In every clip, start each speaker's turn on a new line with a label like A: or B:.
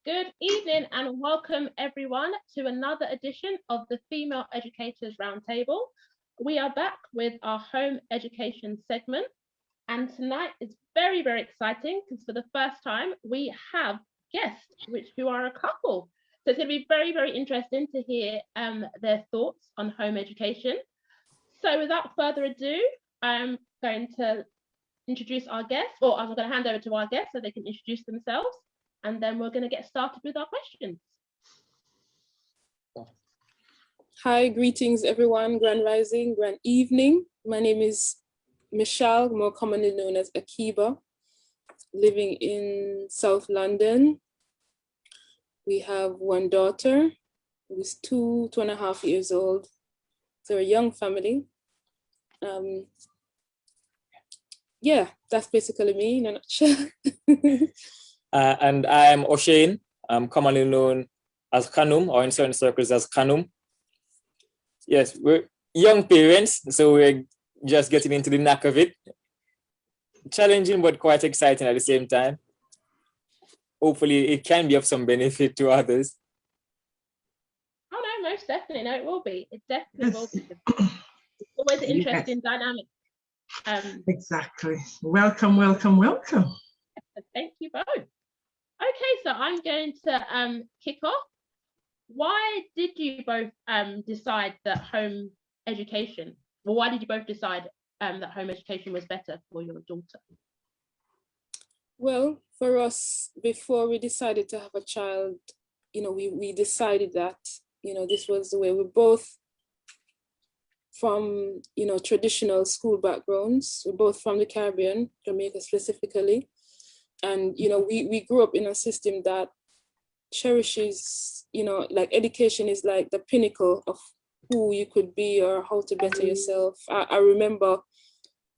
A: Good evening and welcome everyone to another edition of the Female Educators Roundtable. We are back with our home education segment, and tonight is very, very exciting because for the first time we have guests who are a couple. So it's going to be very, very interesting to hear their thoughts on home education. So without further ado, I'm going to introduce our guests, or I'm going to hand over to our guests so they can introduce themselves, and then we're going to get started with our questions.
B: Hi, greetings everyone, grand rising, grand evening. My name is Michelle, more commonly known as Akiba, living in South London. We have one daughter who is 2.5 years old. So a young family. Yeah, that's basically me in a nutshell.
C: And I'm O'Shane. I'm commonly known as Kanum, or in certain circles as Kanum. Yes, we're young parents, so we're just getting into the knack of it. Challenging, but quite exciting at the same time. Hopefully it can be of some benefit to others.
A: Oh no, most definitely. No, it will be. It definitely will be. It's always an interesting dynamic.
D: Exactly. Welcome, welcome, welcome.
A: Thank you both. Okay, so I'm going to kick off. Why did you both decide that home education, well, why did you both decide that home education was better for your daughter?
B: Well, for us, before we decided to have a child, we decided that, this was the way. We're both from, traditional school backgrounds. We're both from the Caribbean, Jamaica specifically. And, we grew up in a system that cherishes, like education is like the pinnacle of who you could be or how to better yourself. I remember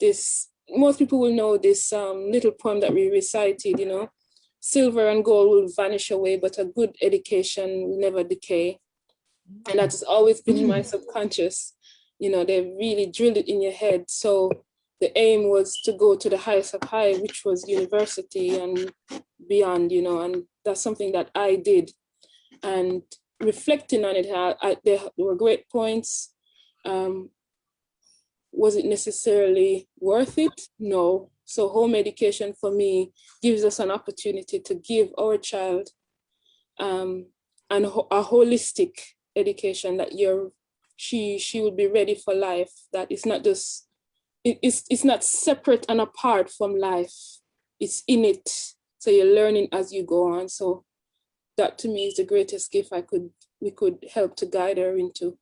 B: this, most people will know this little poem that we recited, silver and gold will vanish away, but a good education will never decay. And that has always been in my subconscious. They really drilled it in your head. So the aim was to go to the highest of high, which was university and beyond, and that's something that I did. And reflecting on it, there were great points. Was it necessarily worth it? No. So home education for me gives us an opportunity to give our child a holistic education that she would be ready for life, that it's not just, it's not separate and apart from life. It's in it. So you're learning as you go on. So that to me is the greatest gift we could help to guide her into.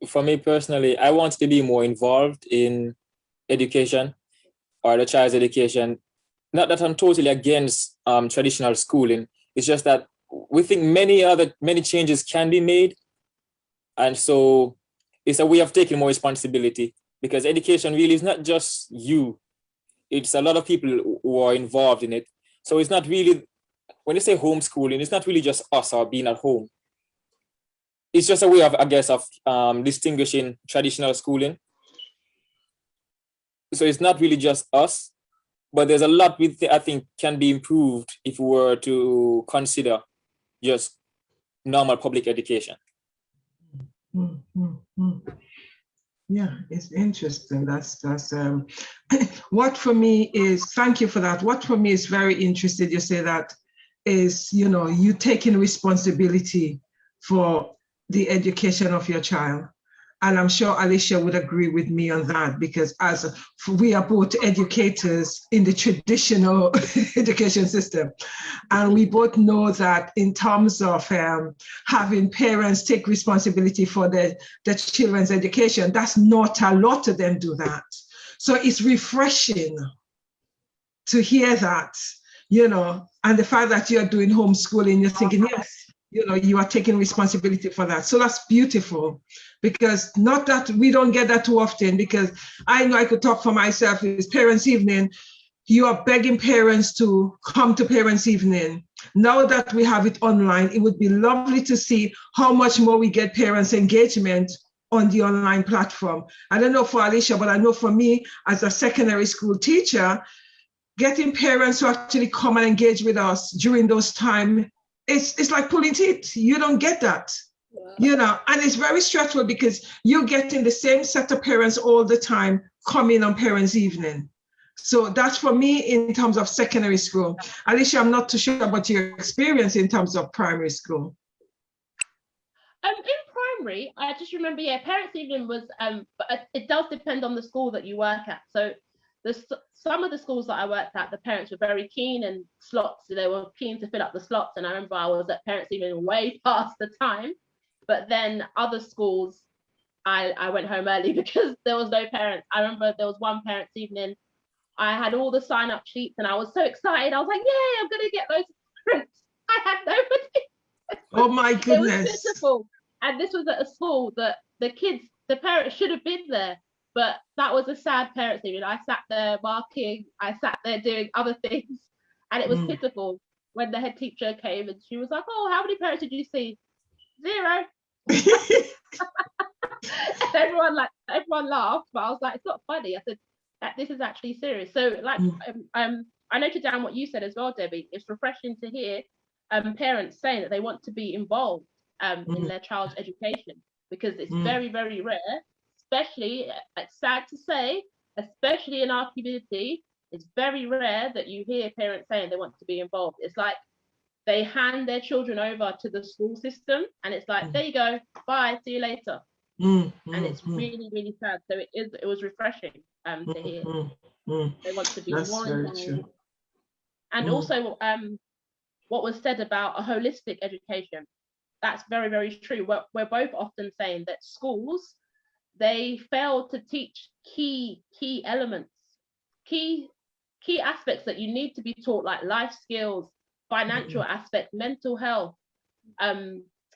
C: For me personally, I want to be more involved in education or the child's education. Not that I'm totally against traditional schooling. It's just that we think many changes can be made. And so it's a way of taking more responsibility, because education really is not just you. It's a lot of people who are involved in it. So it's not really, when you say homeschooling, it's not really just us or being at home. It's just a way of, I guess, of distinguishing traditional schooling. So it's not really just us, but there's a lot I think can be improved if we were to consider just normal public education.
D: Yeah, it's interesting. That's what for me is, thank you for that. What for me is very interesting, you say that, is, you taking responsibility for the education of your child. And I'm sure Alicia would agree with me on that, because as we are both educators in the traditional education system, and we both know that in terms of having parents take responsibility for the children's education, that's not a lot of them do that. So it's refreshing to hear that, and the fact that you're doing homeschooling, you're thinking, yes, you are taking responsibility for that. So that's beautiful, because not that we don't get that too often, because I know I could talk for myself. It's parents' evening. You are begging parents to come to parents' evening. Now that we have it online, it would be lovely to see how much more we get parents' engagement on the online platform. I don't know for Alicia, but I know for me as a secondary school teacher, getting parents to actually come and engage with us during those times it's like pulling teeth. You don't get that.
B: Wow.
D: You know, and it's very stressful because you're getting the same set of parents all the time coming on parents' evening. So that's for me in terms of secondary school. Alicia, I'm not too sure about your experience in terms of primary school.
A: In primary, I just remember, yeah, parents' evening was, but it does depend on the school that you work at. So some of the schools that I worked at, the parents were very keen, and slots, they were keen to fill up the slots. And I remember I was at parents' evening way past the time. But then other schools, I went home early because there was no parents. I remember there was one parents' evening. I had all the sign-up sheets and I was so excited. I was like, yay, I'm going to get loads of parents. I had nobody.
D: Oh my goodness.
A: It was pitiful. And this was at a school that the parents should have been there. But that was a sad parents' evening. I sat there marking, I sat there doing other things. And it was pitiful when the head teacher came and she was like, oh, how many parents did you see? 0. Everyone laughed, but I was like, it's not funny. I said, this is actually serious. So like, I noted down what you said as well, Debbie. It's refreshing to hear parents saying that they want to be involved in their child's education, because it's very, very rare, especially, it's sad to say, especially in our community, it's very rare that you hear parents saying they want to be involved. It's like they hand their children over to the school system and it's like, there you go, bye, see you later. And it's really, really sad. So it was refreshing to hear. They want to be more involved. And also what was said about a holistic education, that's very, very true. We're both often saying that schools, they fail to teach key elements, key aspects that you need to be taught, like life skills, financial aspects, mental health.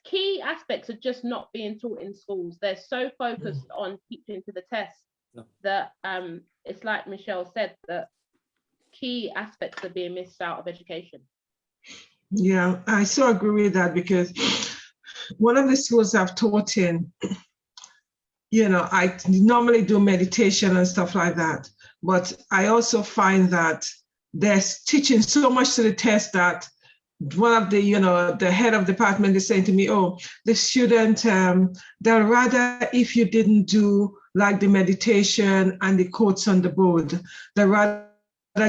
A: Key aspects are just not being taught in schools. They're so focused on teaching to the test that it's like Michelle said, that key aspects are being missed out of education.
D: Yeah, I so agree with that, because one of the schools I've taught in, you know, I normally do meditation and stuff like that, but I also find that they're teaching so much to the test that one of the, you know, the head of department is saying to me, oh, the student, they'll rather if you didn't do like the meditation and the quotes on the board, they'll rather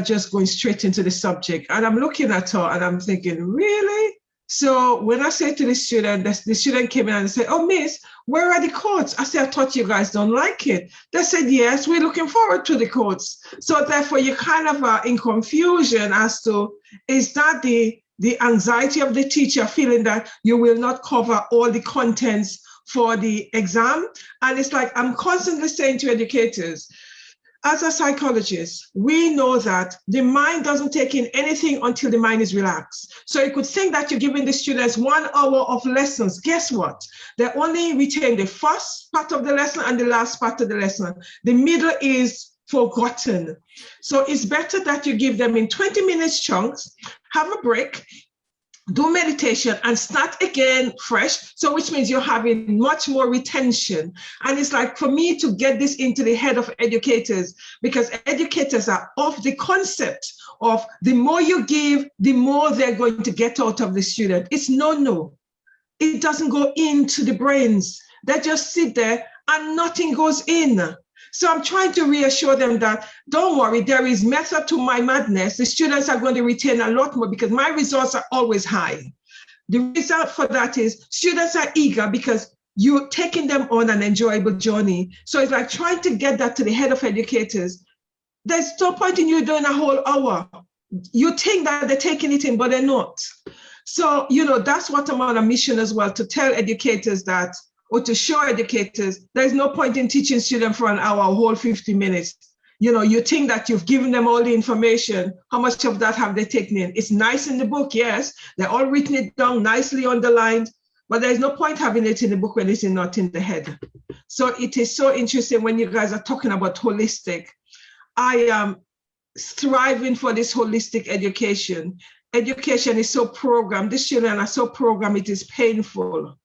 D: just going straight into the subject. And I'm looking at her and I'm thinking, really? So when I say to the student, the student came in and said, oh, miss, where are the quotes? I said, I thought you guys don't like it. They said, yes, we're looking forward to the quotes. So therefore, you kind of are in confusion as to, is that the anxiety of the teacher feeling that you will not cover all the contents for the exam? And it's like, I'm constantly saying to educators, as a psychologist, we know that the mind doesn't take in anything until the mind is relaxed. So you could think that you're giving the students 1 hour of lessons. Guess what? They only retain the first part of the lesson and the last part of the lesson. The middle is forgotten. So it's better that you give them in 20 minutes chunks, have a break, do meditation and start again fresh. So which means you're having much more retention. And it's like, for me to get this into the head of educators, because educators are of the concept of the more you give, the more they're going to get out of the student. It's no. It doesn't go into the brains. They just sit there and nothing goes in. So I'm trying to reassure them that, don't worry, there is method to my madness. The students are going to retain a lot more because my results are always high. The result for that is students are eager because you're taking them on an enjoyable journey. So it's like trying to get that to the head of educators. There's no point in you doing a whole hour. You think that they're taking it in, but they're not. So, you know, that's what I'm on a mission as well, to tell educators that, or to show educators, there's no point in teaching students for an hour, a whole 50 minutes. You know, you think that you've given them all the information. How much of that have they taken in? It's nice in the book, yes. They're all written it down, nicely underlined, but there's no point having it in the book when it's not in the head. So it is so interesting when you guys are talking about holistic. I am striving for this holistic education. Education is so programmed. These children are so programmed, it is painful.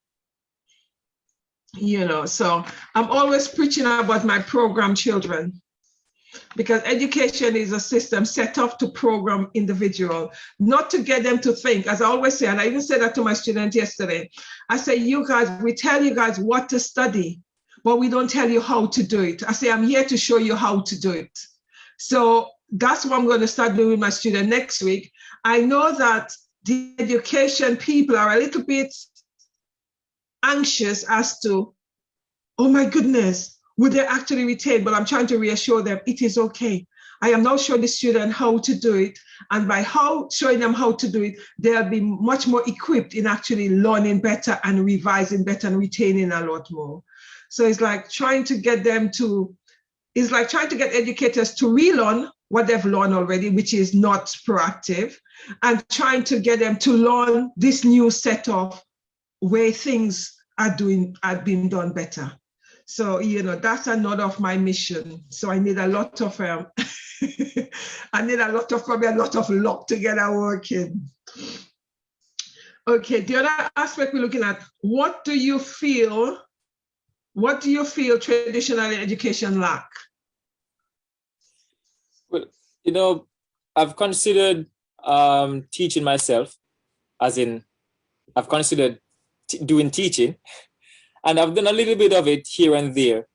D: You know, so I'm always preaching about my program children. because education is a system set up to program individual, not to get them to think. As I always say, and I even said that to my student yesterday, I say, you guys, we tell you guys what to study, but we don't tell you how to do it. I say, I'm here to show you how to do it. So that's what I'm going to start doing with my student next week. I know that the education people are a little bit anxious as to, oh my goodness, would they actually retain? But I'm trying to reassure them it is okay. I am now showing the student how to do it. And by showing them how to do it, they'll be much more equipped in actually learning better and revising better and retaining a lot more. So it's like trying to get them to, it's like trying to get educators to relearn what they've learned already, which is not proactive, and trying to get them to learn this new set of way things are being done better. So, you know, that's another of my mission. So I need a lot of, probably a lot of luck to get our working. Okay, the other aspect we're looking at, what do you feel traditional education lack?
C: Well, you know, I've considered teaching myself, as in I've considered doing teaching, and I've done a little bit of it here and there.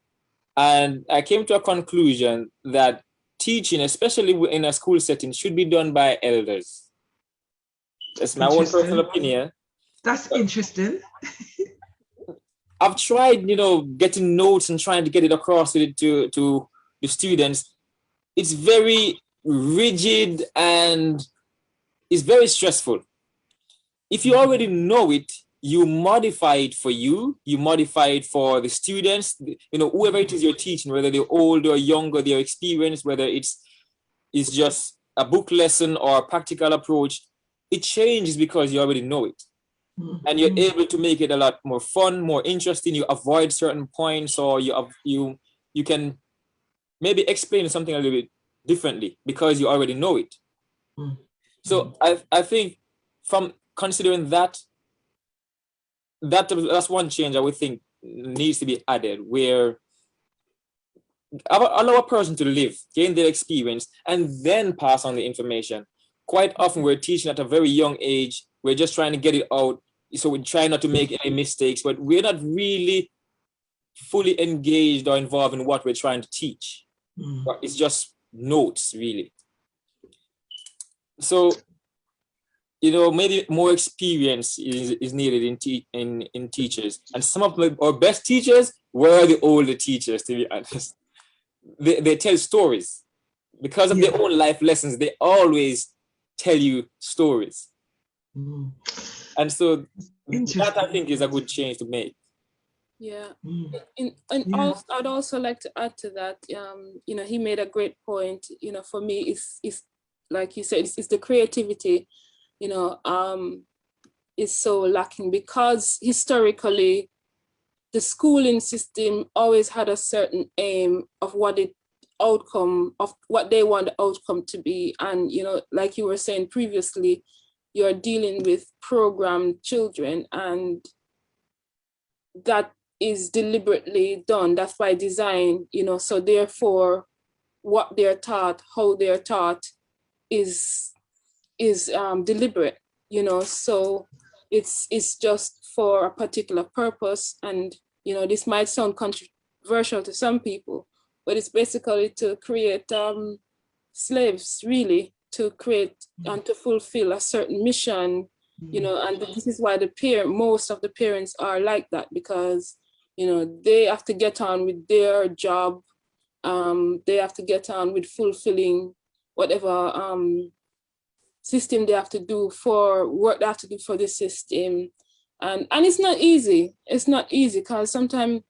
C: And I came to a conclusion that teaching, especially in a school setting, should be done by elders. That's my own personal opinion.
D: That's interesting.
C: I've tried, you know, getting notes and trying to get it across to the students. It's very rigid and it's very stressful. If you already know it, you modify it for you modify it for the students, you know, whoever it is you're teaching, whether they're old or younger, their experience, whether it's just a book lesson or a practical approach, it changes because you already know it. And you're able to make it a lot more fun, more interesting. You avoid certain points, or you can maybe explain something a little bit differently because you already know it. So I think from considering that's one change I would think needs to be added, where allow a person to live, gain their experience, and then pass on the information. Quite often we're teaching at a very young age. We're just trying to get it out. So we try not to make any mistakes, but we're not really fully engaged or involved in what we're trying to teach. But it's just notes, really. So, you know, maybe more experience is needed in teachers. And some of our best teachers were the older teachers, to be honest. They tell stories. Because of their own life lessons, they always tell you stories. And so that, I think, is a good change to make.
B: Yeah. Also, I'd also like to add to that, you know, he made a great point. You know, for me, it's like you said, it's the creativity, you know, is so lacking, because historically the schooling system always had a certain aim of what they want the outcome to be. And, you know, like you were saying previously, you're dealing with programmed children, and that is deliberately done. That's by design, you know, so therefore what they're taught, how they're taught is deliberate, you know, so it's just for a particular purpose. And, you know, this might sound controversial to some people, but it's basically to create slaves, really, to create and to fulfill a certain mission, you know. And this is why most of the parents are like that, because, you know, they have to get on with their job. They have to get on with fulfilling whatever system they have to do for work they have to do for the system. And it's not easy. It's not easy, because sometimes,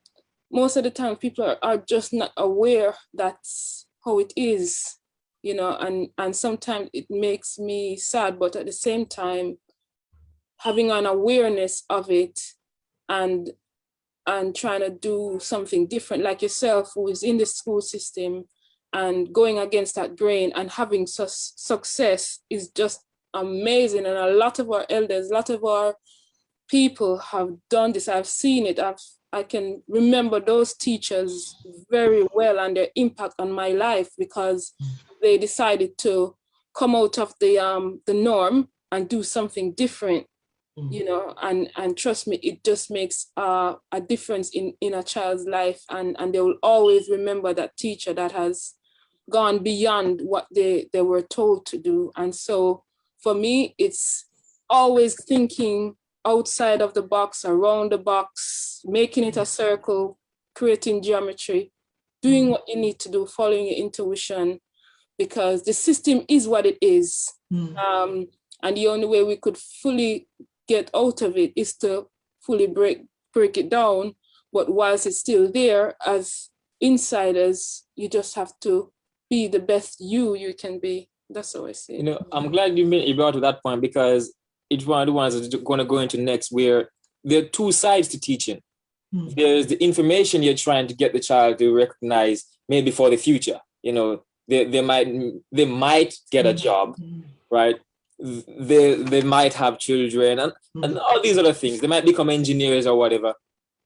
B: most of the time, people are just not aware that's how it is, you know, and sometimes it makes me sad, but at the same time, having an awareness of it and trying to do something different, like yourself, who is in the school system and going against that grain and having success is just amazing. And a lot of our elders, a lot of our people have done this. I've seen it. I can remember those teachers very well and their impact on my life, because they decided to come out of the norm and do something different, you know, and trust me, it just makes a difference in a child's life, and they will always remember that teacher that has gone beyond what they were told to do. And so for me, it's always thinking outside of the box, around the box, making it a circle, creating geometry, doing what you need to do, following your intuition, because the system is what it is. And the only way we could fully get out of it is to fully break it down. But whilst it's still there, as insiders, you just have to be the best you can be. That's how I see it.
C: You know, I'm glad you brought to that point, because it's one of the ones that's going to go into next, where there are two sides to teaching. There's the information you're trying to get the child to recognize, maybe for the future. You know, they might get a job, right? They might have children and all these other things. They might become engineers or whatever.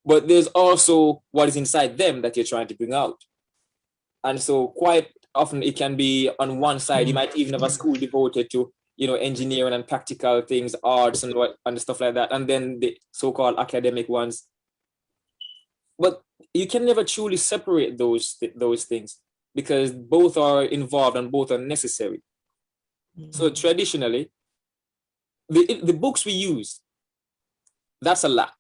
C: But there's also what is inside them that you're trying to bring out. And so quite often it can be on one side. You might even have a school devoted to, you know, engineering and practical things, arts and stuff like that, and then the so-called academic ones. But you can never truly separate those things, because both are involved and both are necessary. So traditionally, the books we use, that's a lack,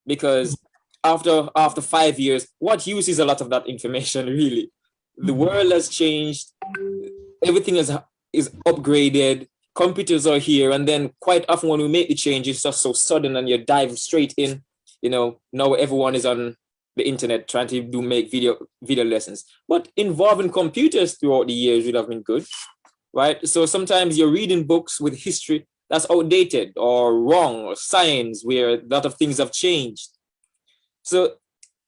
C: because after 5 years, what use is a lot of that information, really? The world has changed, everything is upgraded, computers are here, and then quite often when we make the change, it's just so sudden and you dive straight in. You know, now everyone is on the internet trying to make video lessons. But involving computers throughout the years would have been good, right? So sometimes you're reading books with history that's outdated or wrong, or science where a lot of things have changed. So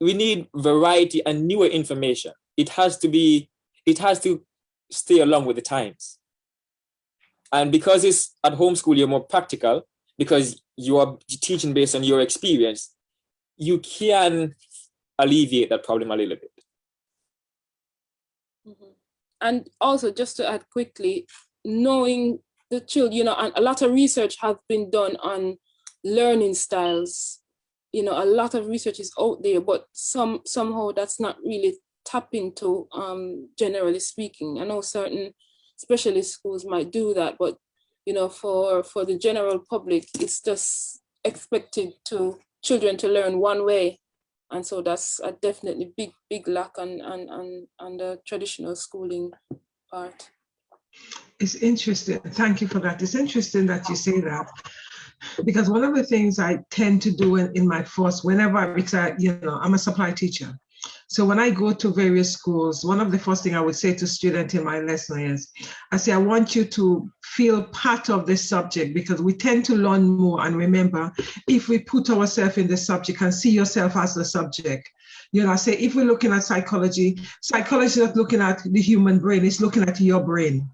C: we need variety and newer information. It has to stay along with the times. And because it's at home school, you're more practical, because you are teaching based on your experience, you can alleviate that problem a little bit.
B: And also, just to add quickly, knowing the children, you know, and a lot of research has been done on learning styles. You know, a lot of research is out there, but somehow that's not really tapped into, generally speaking. I know certain specialist schools might do that, but, you know, for the general public, it's just expected to children to learn one way. And so that's a definitely big lack on the traditional schooling part.
D: It's interesting. Thank you for that. It's interesting that you say that, because one of the things I tend to do in my force, whenever it's I'm a supply teacher. So when I go to various schools, one of the first things I would say to students in my lesson is, I say, I want you to feel part of the subject, because we tend to learn more and remember if we put ourselves in the subject and see yourself as the subject. You know, I say, if we're looking at psychology is not looking at the human brain, it's looking at your brain.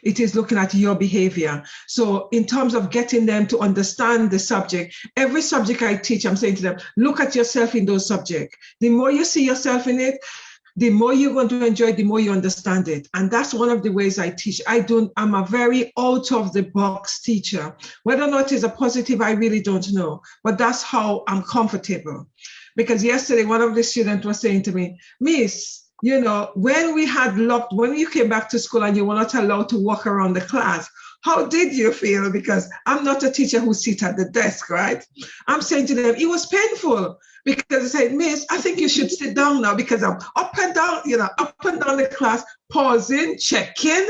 D: It is looking at your behavior. So in terms of getting them to understand the subject, every subject I teach, I'm saying to them, look at yourself in those subjects. The more you see yourself in it, the more you're going to enjoy it, the more you understand it. And that's one of the ways I teach. I'm a very out of the box teacher. Whether or not it's a positive, I really don't know. But that's how I'm comfortable. Because yesterday, one of the students was saying to me, Miss, you know, when you came back to school and you were not allowed to walk around the class, how did you feel? Because I'm not a teacher who sits at the desk, right? I'm saying to them, it was painful, because I said, Miss, I think you should sit down now, because I'm up and down the class, pausing, checking,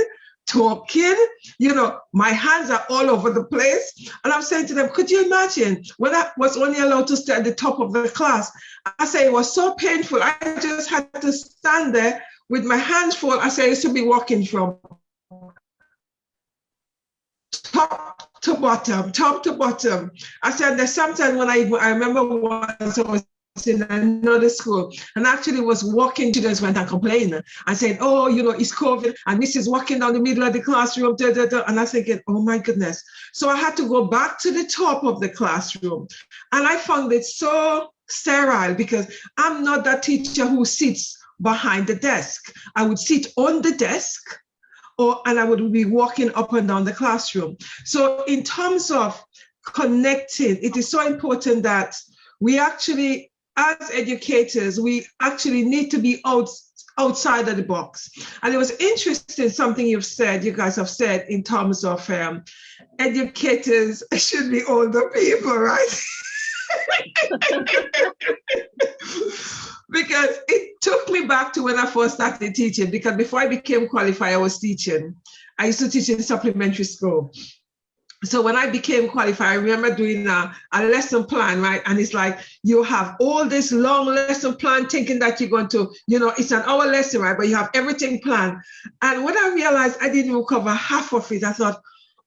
D: talking, you know, my hands are all over the place. And I'm saying to them, could you imagine when I was only allowed to stay at the top of the class? I say it was so painful. I just had to stand there with my hands full. I say I used to be walking from top to bottom. I said there's sometimes when I remember once I was in another school and actually was walking, students went and complained and said, oh, you know, it's COVID and Mrs. walking down the middle of the classroom, and I thinking, oh my goodness. So I had to go back to the top of the classroom, and I found it so sterile, because I'm not that teacher who sits behind the desk. I would sit on the desk, and I would be walking up and down the classroom. So in terms of connecting, it is so important that we actually, as educators, we actually need to be outside of the box. And it was interesting, something you guys have said in terms of educators should be older people, right? Because it took me back to when I first started teaching, because before I became qualified, I was teaching. I used to teach in supplementary school. So when I became qualified, I remember doing a lesson plan, right? And it's like, you have all this long lesson plan thinking that you're going to, it's an hour lesson, right? But you have everything planned. And when I realized I didn't even cover half of it, I thought,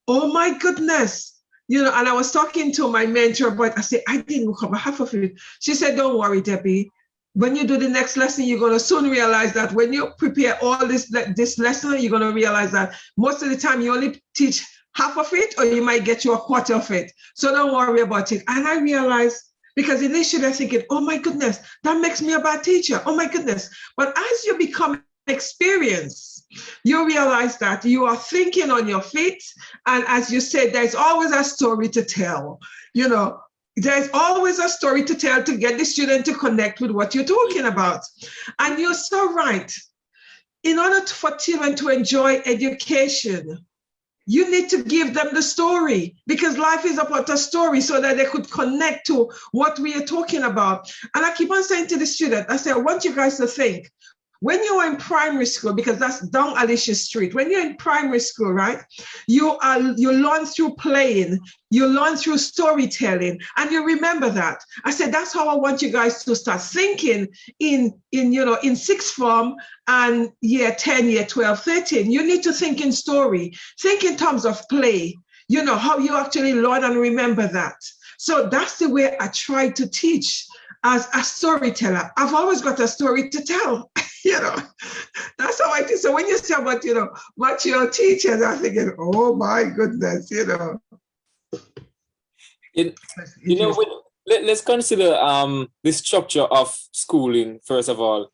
D: oh my goodness. And I was talking to my mentor, but I said, I didn't cover half of it. She said, don't worry, Debbie. When you do the next lesson, you're going to soon realize that when you prepare all this lesson, you're going to realize that most of the time you only teach half of it, or you might get you a quarter of it. So don't worry about it. And I realized, because initially I thinking, oh my goodness, that makes me a bad teacher. Oh my goodness. But as you become experienced, you realize that you are thinking on your feet. And as you said, there's always a story to tell. There's always a story to tell to get the student to connect with what you're talking about. And you're so right. In order for children to enjoy education, you need to give them the story, because life is about a story, so that they could connect to what we are talking about. And I keep on saying to the student, I say, I want you guys to think, when you are in primary school, because that's down Alicia Street, when you're in primary school, right, you learn through playing, you learn through storytelling, and you remember that. I said, that's how I want you guys to start thinking in sixth form and year 10, year 12, 13. You need to think in story, think in terms of play, how you actually learn and remember that. So that's the way I try to teach as a storyteller. I've always got a story to tell. That's how I do. So when you say about, mature teachers, I'm thinking, oh my goodness,
C: Let's consider the structure of schooling, first of all.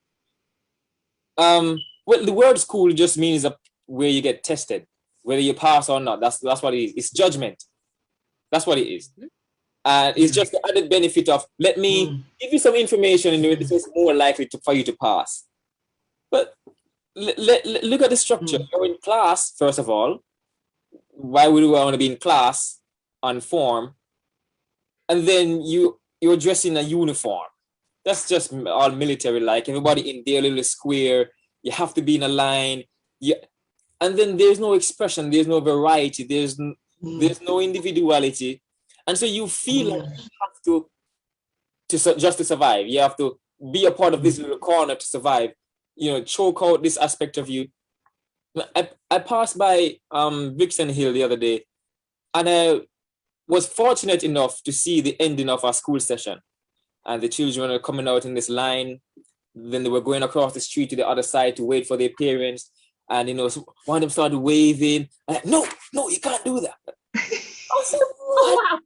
C: Well, the word school just means where you get tested, whether you pass or not. That's what it is. It's judgment. That's what it is. And it's just the added benefit of, let me give you some information in this is more likely for you to pass. But look at the structure. You're in class, first of all. Why would we want to be in class on form? And then you're dressed in a uniform. That's just all military-like. Everybody in their little square. You have to be in a line. And then there's no expression. There's no variety. There's no individuality. And so you feel like you have to survive. You have to be a part of this little corner to survive. Choke out this aspect of you. I passed by Vixen Hill the other day, and I was fortunate enough to see the ending of our school session. And the children were coming out in this line. Then they were going across the street to the other side to wait for their parents. And, one of them started waving. I'm like, no, you can't do that. I said, what?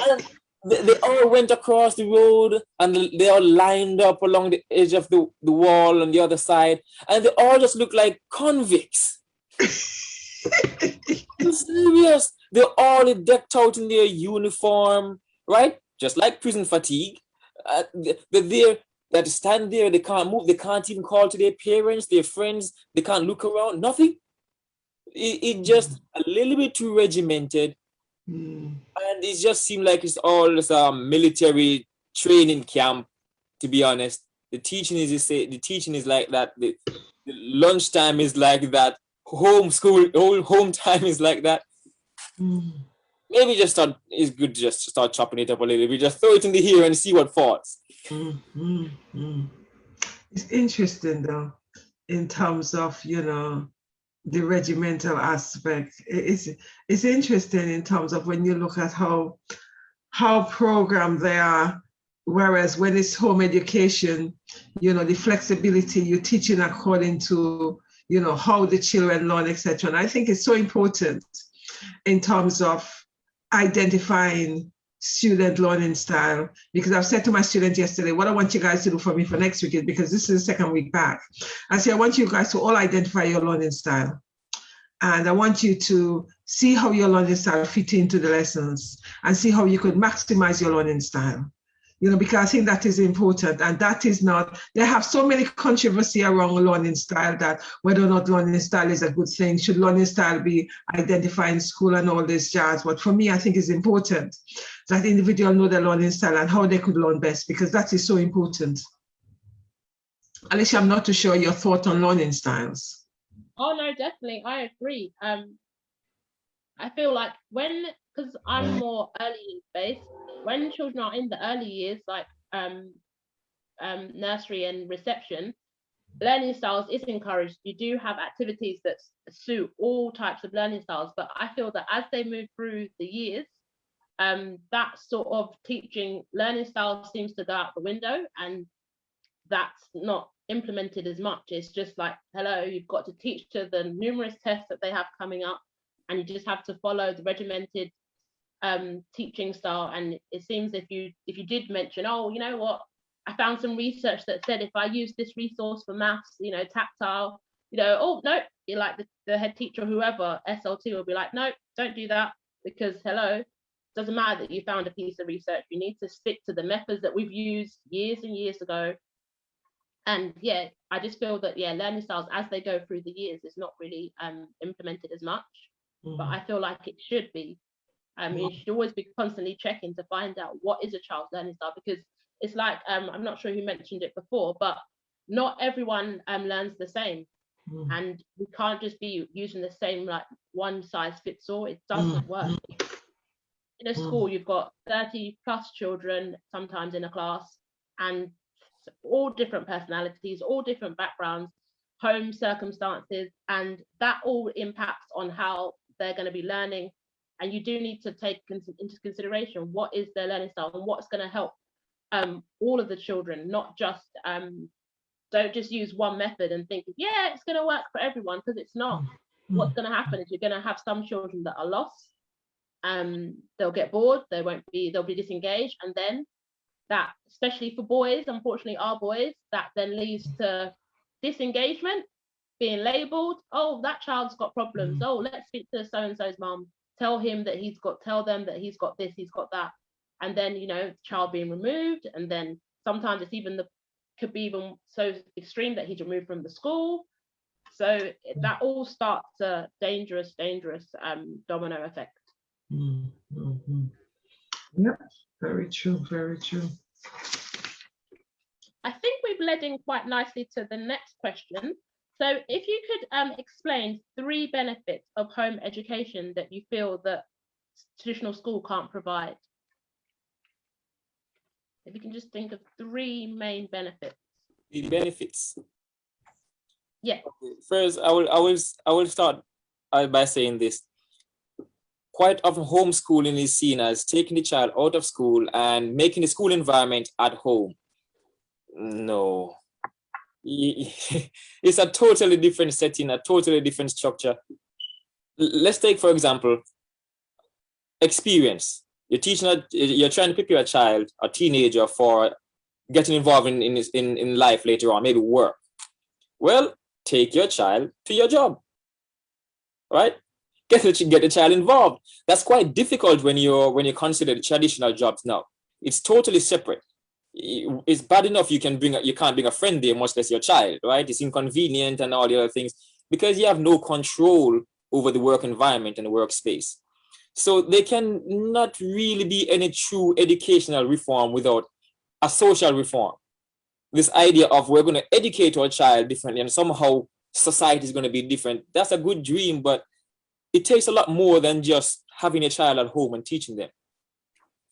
C: And they all went across the road, and they all lined up along the edge of the wall on the other side. And they all just looked like convicts. I'm serious. They're all decked out in their uniform, right? Just like prison fatigue. They're there, that stand there, they can't move, they can't even call to their parents, their friends, they can't look around, nothing. It just a little bit too regimented. And it just seemed like it's all just a military training camp, to be honest. The teaching is like that. The lunchtime is like that. Home time is like that. Maybe it's good to just start chopping it up a little bit. Just throw it in the here and see what falls.
D: It's interesting though, in terms of, the regimental aspect. It's interesting in terms of when you look at how programmed they are, whereas when it's home education, the flexibility, you're teaching according to, how the children learn, etc. And I think it's so important in terms of identifying student learning style, because I've said to my students yesterday, what I want you guys to do for me for next week is, because this is the second week back, I say I want you guys to all identify your learning style. And I want you to see how your learning style fit into the lessons and see how you could maximize your learning style. You know, because I think that is important, and that is not, they have so many controversy around learning style, that whether or not learning style is a good thing, should learning style be identified in school and all this jazz. But for me, I think it's important that individuals know their learning style and how they could learn best, because that is so important. Alicia, I'm not too sure your thought on learning styles.
A: Oh no, definitely, I agree. I feel like because I'm more early years based, when children are in the early years, like nursery and reception, learning styles is encouraged. You do have activities that suit all types of learning styles, but I feel that as they move through the years, that sort of teaching learning style seems to go out the window, and that's not implemented as much. It's just like, hello, you've got to teach to the numerous tests that they have coming up, and you just have to follow the regimented teaching style. And it seems if you did mention, oh, you know what, I found some research that said if I use this resource for maths, you know, tactile, you know, oh no, you're like the head teacher or whoever, SLT will be like, no, don't do that, because hello, doesn't matter that you found a piece of research, you need to stick to the methods that we've used years and years ago. And yeah, I just feel that learning styles as they go through the years is not really implemented as much, but I feel like it should be. You should always be constantly checking to find out what is a child's learning style, because it's like, I'm not sure who mentioned it before, but not everyone learns the same. And we can't just be using the same, like one size fits all. It doesn't work. In a school, you've got 30 plus children sometimes in a class, and all different personalities, all different backgrounds, home circumstances, and that all impacts on how they're going to be learning. And you do need to take into consideration what is their learning style and what's going to help all of the children, not just don't just use one method and think, yeah, it's going to work for everyone, because it's not. What's going to happen is you're going to have some children that are lost, they'll get bored, they'll be disengaged, and then that, especially for boys, unfortunately our boys, that then leads to disengagement, being labeled, oh, that child's got problems, oh, let's speak to so and so's mom, tell them that he's got this, he's got that, and then, you know, child being removed, and then sometimes it's could be even so extreme that he's removed from the school. So that all starts a dangerous domino effect.
D: Yep, very true, very true.
A: I think we've led in quite nicely to the next question. So if you could explain 3 benefits of home education that you feel that traditional school can't provide. If you can just think of 3 main benefits.
C: The benefits.
A: Yeah.
C: Okay. First, I will start by saying this. Quite often, homeschooling is seen as taking the child out of school and making the school environment at home. No. It's a totally different setting, a totally different structure. Let's take, for example, experience. You're trying to prepare a child, a teenager, for getting involved in life later on, maybe work. Well, take your child to your job, right? Get the child involved. That's quite difficult when you consider the traditional jobs now. It's totally separate. It's bad enough you can't bring a friend there, much less your child, right? It's inconvenient and all the other things, because you have no control over the work environment and the workspace. So there can not really be any true educational reform without a social reform. This idea of we're going to educate our child differently and somehow society is going to be different, that's a good dream, but it takes a lot more than just having a child at home and teaching them.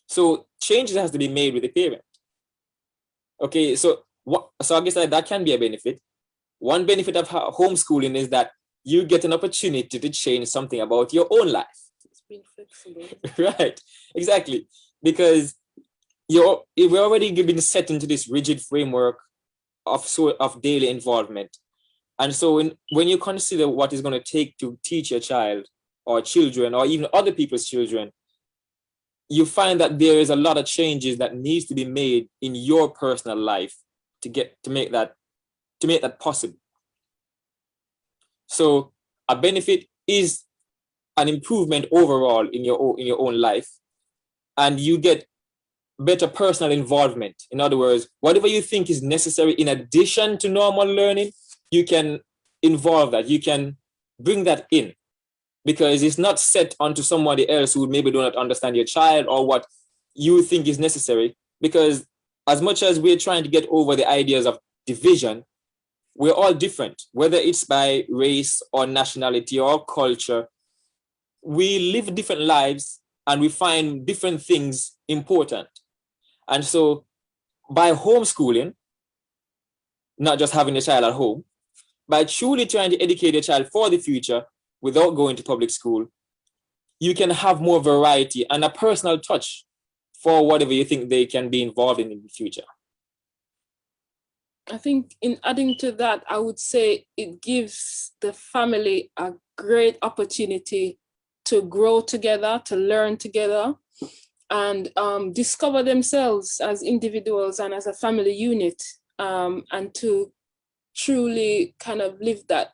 C: So changes has to be made with the parent. Okay, so I guess that can be a benefit. One benefit of homeschooling is that you get an opportunity to change something about your own life.
B: It's being flexible.
C: Right, exactly. Because we're already been set into this rigid framework of daily involvement. And so when you consider what it's going to take to teach your child or children or even other people's children, you find that there is a lot of changes that needs to be made in your personal life to make that possible. So a benefit is an improvement overall in your own life, and you get better personal involvement. In other words, whatever you think is necessary in addition to normal learning, you can involve that, you can bring that in, because it's not set onto somebody else who maybe do not understand your child or what you think is necessary. Because as much as we're trying to get over the ideas of division, we're all different, whether it's by race or nationality or culture. We live different lives and we find different things important. And so by homeschooling, not just having a child at home, by truly trying to educate your child for the future without going to public school, you can have more variety and a personal touch for whatever you think they can be involved in the future.
B: I think in adding to that, I would say it gives the family a great opportunity to grow together, to learn together, and discover themselves as individuals and as a family unit, and to truly kind of live that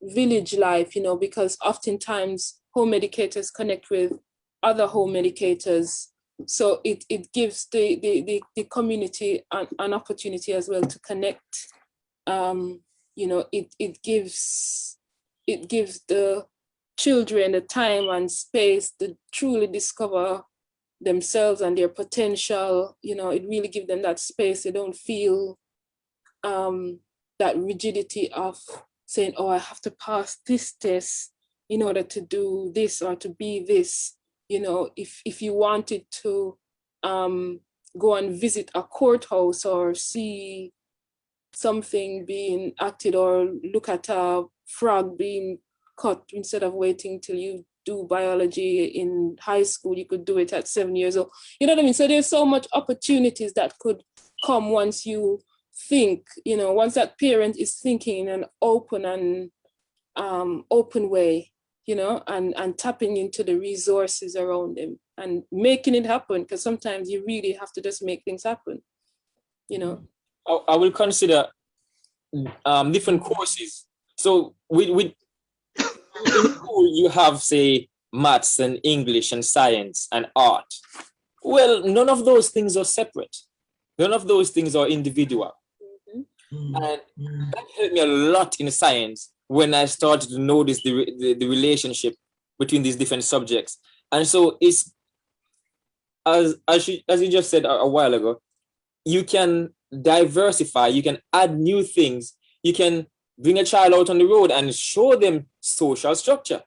B: village life, you know, because oftentimes home educators connect with other home educators. So it gives the community an opportunity as well to connect. You know, it gives the children the time and space to truly discover themselves and their potential. You know, it really gives them that space. They don't feel that rigidity of saying, oh, I have to pass this test in order to do this or to be this. You know, if you wanted to go and visit a courthouse or see something being acted or look at a frog being cut, instead of waiting till you do biology in high school, you could do it at 7 years old. You know what I mean? So there's so much opportunities that could come once you think, you know, once that parent is thinking in an open and open way, you know, and tapping into the resources around them and making it happen, because sometimes you really have to just make things happen, you know.
C: I will consider different courses. So in school, you have, say, maths and English and science and art. Well, none of those things are separate. None of those things are individual. And that helped me a lot in science when I started to notice the relationship between these different subjects. And so it's, as you just said a while ago, you can diversify, you can add new things, you can bring a child out on the road and show them social structure,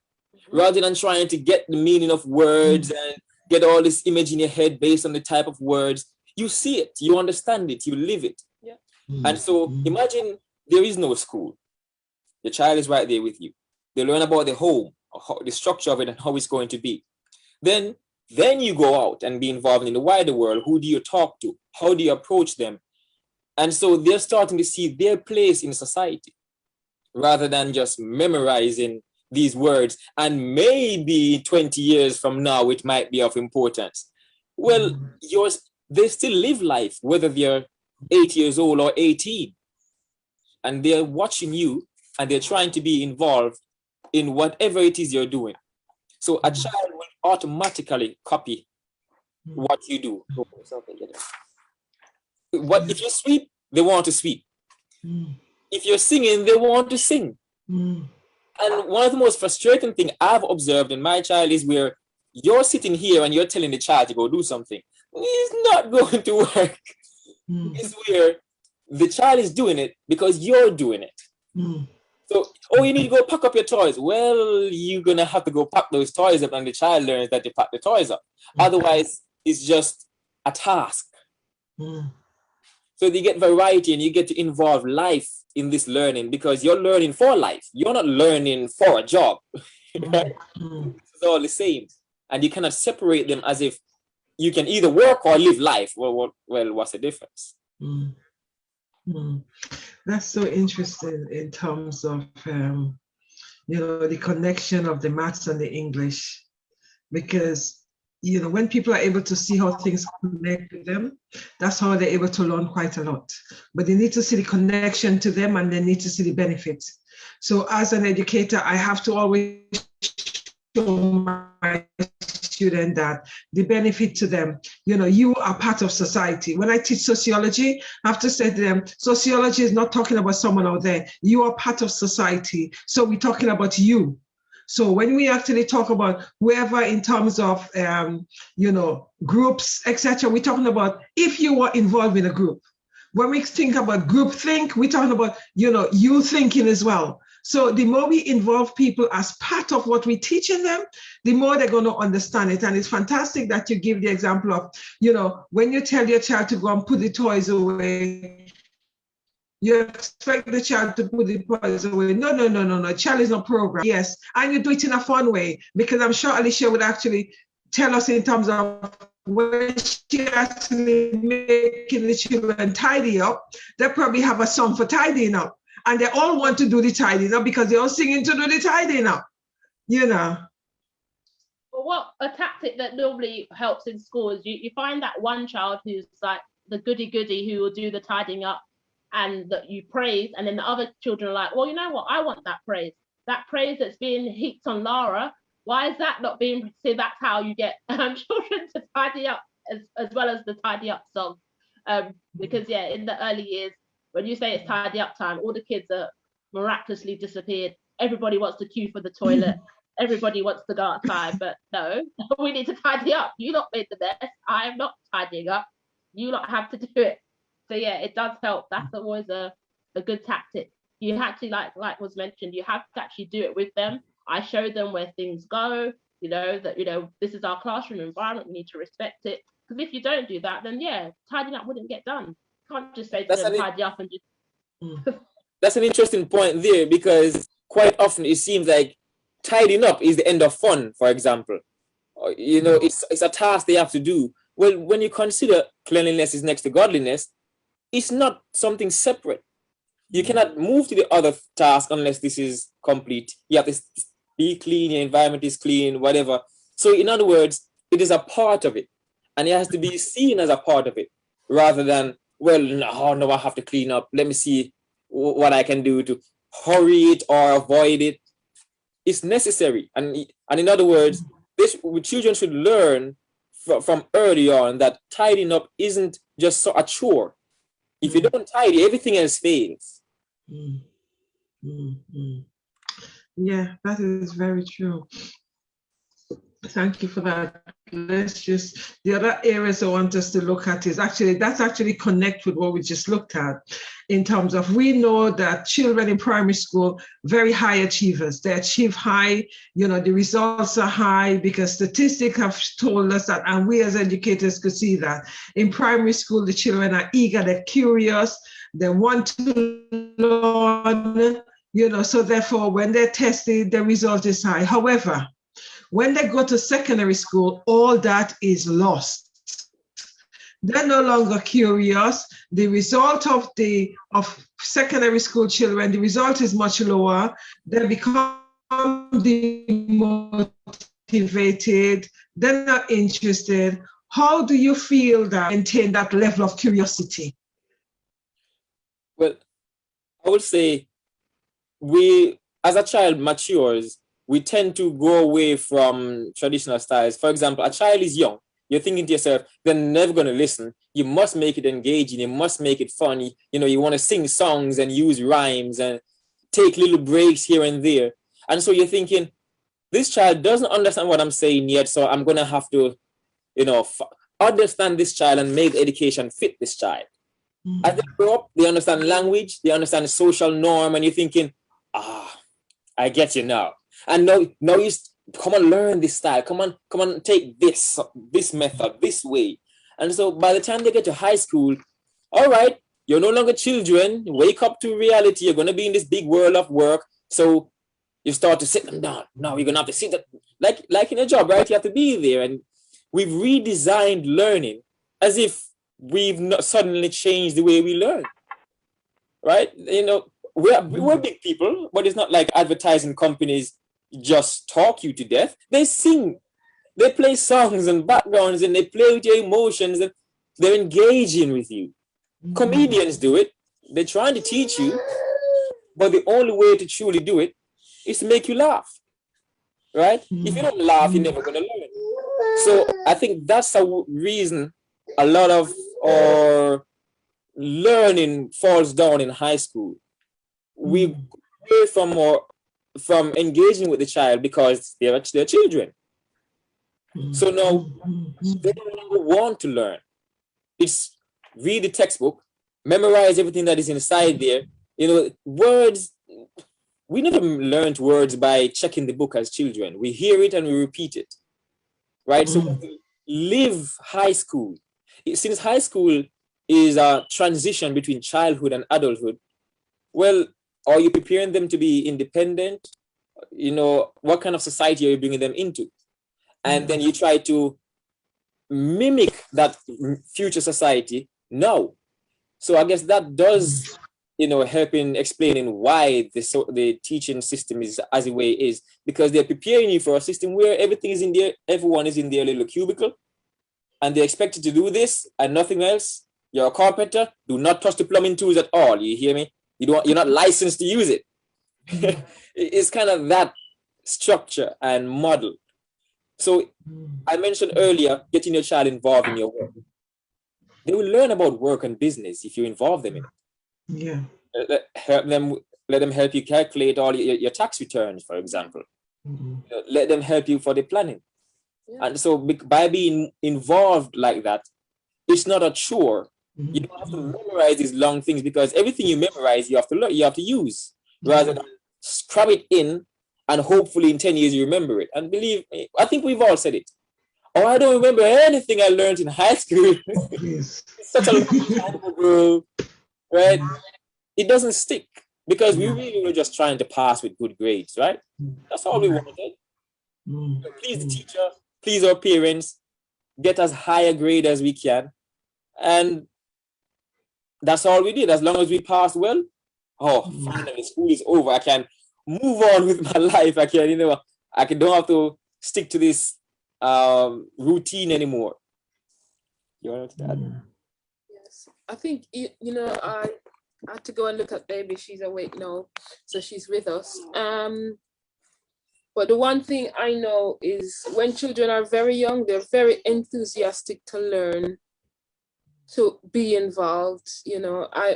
C: rather than trying to get the meaning of words and get all this image in your head based on the type of words. You see it, you understand it, you live it.
B: Yeah.
C: And so imagine there is no school. Your child is right there with you. They learn about the home, the structure of it and how it's going to be. Then you go out and be involved in the wider world. Who do you talk to? How do you approach them? And so they're starting to see their place in society, rather than just memorizing these words. And maybe 20 years from now, it might be of importance. Well, they still live life, whether they're 8 years old or 18. And they're watching you and they're trying to be involved in whatever it is you're doing. So a child will automatically copy what you do. What if you sweep, they want to sweep. If you're singing, they want to sing. And one of the most frustrating things I've observed in my child is where you're sitting here and you're telling the child to go do something. It's not going to work. It's where the child is doing it because you're doing it. So, you need to go pack up your toys. Well, you're going to have to go pack those toys up, and the child learns that they pack the toys up. Otherwise, it's just a task. So you get variety and you get to involve life in this learning, because you're learning for life. You're not learning for a job. Right? It's all the same. And you cannot separate them as if you can either work or live life. Well, what's the difference?
D: That's so interesting in terms of, the connection of the maths and the English, because you know, when people are able to see how things connect with them, that's how they're able to learn quite a lot. But they need to see the connection to them, and they need to see the benefits. So as an educator, I have to always show my student that the benefit to them, you know, you are part of society. When I teach sociology, I have to say to them, sociology is not talking about someone out there. You are part of society. So we're talking about you. So when we actually talk about whoever in terms of, you know, groups, etc., we're talking about if you were involved in a group. When we think about group think, we're talking about, you know, you thinking as well. So the more we involve people as part of what we're teaching them, the more they're going to understand it. And it's fantastic that you give the example of, you know, when you tell your child to go and put the toys away, you expect the child to put the toys away. No. Child is not programmed. Yes. And you do it in a fun way, because I'm sure Alicia would actually tell us in terms of when she actually making the children tidy up, they probably have a song for tidying up. And they all want to do the tidying up because they're all singing to do the tidying up, you know.
A: Well, what a tactic that normally helps in school is you find that one child who's like the goody who will do the tidying up and that you praise, and then the other children are like, well, you know what, I want that praise that's being heaped on Lara. Why is that not being, so that's how you get children to tidy up as well as the tidy up song. Because yeah, in the early years, when you say it's tidy up time, all the kids are miraculously disappeared. Everybody wants to queue for the toilet. Everybody wants to go outside, but no, we need to tidy up. You lot made the mess. I am not tidying up. You lot have to do it. So yeah, it does help. That's always a good tactic. You have to, like was mentioned, you have to actually do it with them. I show them where things go, you know, that, you know, this is our classroom environment, we need to respect it. Because if you don't do that, then yeah, tidying up wouldn't get done. You can't just say to them, tidy up and just...
C: That's an interesting point there, because quite often it seems like tidying up is the end of fun, for example. You know, it's a task they have to do. Well, when you consider cleanliness is next to godliness, it's not something separate. You cannot move to the other task unless this is complete. You have to be clean, your environment is clean, whatever. So in other words, it is a part of it. And it has to be seen as a part of it, rather than, well, no, I have to clean up. Let me see what I can do to hurry it or avoid it. It's necessary. And in other words, children should learn from early on that tidying up isn't just a chore. If you don't tidy, everything else fails.
D: Yeah, that is very true. Thank you for that. The other areas I want us to look at is that's actually connect with what we just looked at, in terms of, we know that children in primary school, very high achievers. They achieve high, you know, the results are high because statistics have told us that, and we as educators could see that. In primary school, the children are eager, they're curious, they want to learn, you know, so therefore when they're tested, the result is high. However, when they go to secondary school, all that is lost. They're no longer curious. The result of secondary school children, the result is much lower. They become demotivated. They're not interested. How do you feel that maintain that level of curiosity?
C: Well, I would say as a child matures, we tend to go away from traditional styles. For example, a child is young. You're thinking to yourself, they're never going to listen. You must make it engaging. You must make it funny. You know, you want to sing songs and use rhymes and take little breaks here and there. And so you're thinking, this child doesn't understand what I'm saying yet, so I'm going to have to, you know, understand this child and make education fit this child. As they grow up, they understand language, they understand the social norm, and you're thinking, I get you now. And now you come and learn this style. Come on, take this method, this way. And so by the time they get to high school, all right, you're no longer children. Wake up to reality. You're going to be in this big world of work. So you start to sit them down. Now you're going to have to sit that, like in a job, right? You have to be there. And we've redesigned learning as if we've not suddenly changed the way we learn, right? You know, we're big people, but it's not like advertising companies just talk you to death. They sing They play songs and backgrounds and they play with your emotions and they're engaging with you. Comedians do it. They're trying to teach you, but the only way to truly do it is to make you laugh, right? If you don't laugh, you're never going to learn. So I think that's a reason a lot of our learning falls down in high school. We go from engaging with the child because they're children. So now they no longer want to learn. It's read the textbook, memorize everything that is inside there. You know, words, we never learned words by checking the book as children. We hear it and we repeat it, right? So we live high school. Since high school is a transition between childhood and adulthood, well, are you preparing them to be independent? You know, what kind of society are you bringing them into? And then you try to mimic that future society now. So I guess that does, you know, help in explaining why the teaching system is as the way it is, because they're preparing you for a system where everything is in there, everyone is in their little cubicle, and they're expected to do this and nothing else. You're a carpenter, do not touch the plumbing tools at all. You hear me? You're not licensed to use it. It's kind of that structure and model. So I mentioned earlier, getting your child involved in your work. They will learn about work and business if you involve them in it.
D: Yeah.
C: Let them help you calculate all your tax returns, for example. You know, let them help you for the planning. Yeah. And so by being involved like that, it's not a chore. You don't have to memorize these long things, because everything you memorize, you have to learn, you have to use, rather than scrub it in and hopefully in 10 years you remember it. And believe me, I think we've all said it. Oh, I don't remember anything I learned in high school. It's such a long time ago, right? It doesn't stick, because we really were just trying to pass with good grades, right? That's all we wanted. Please the teacher, please our parents, get as high a grade as we can. And that's all we did. As long as we passed well, finally school is over. I can move on with my life. I can, don't have to stick to this routine anymore. You want to add?
B: Yes, I think I had to go and look at baby. She's awake now, so she's with us. But the one thing I know is when children are very young, they're very enthusiastic to learn, to be involved.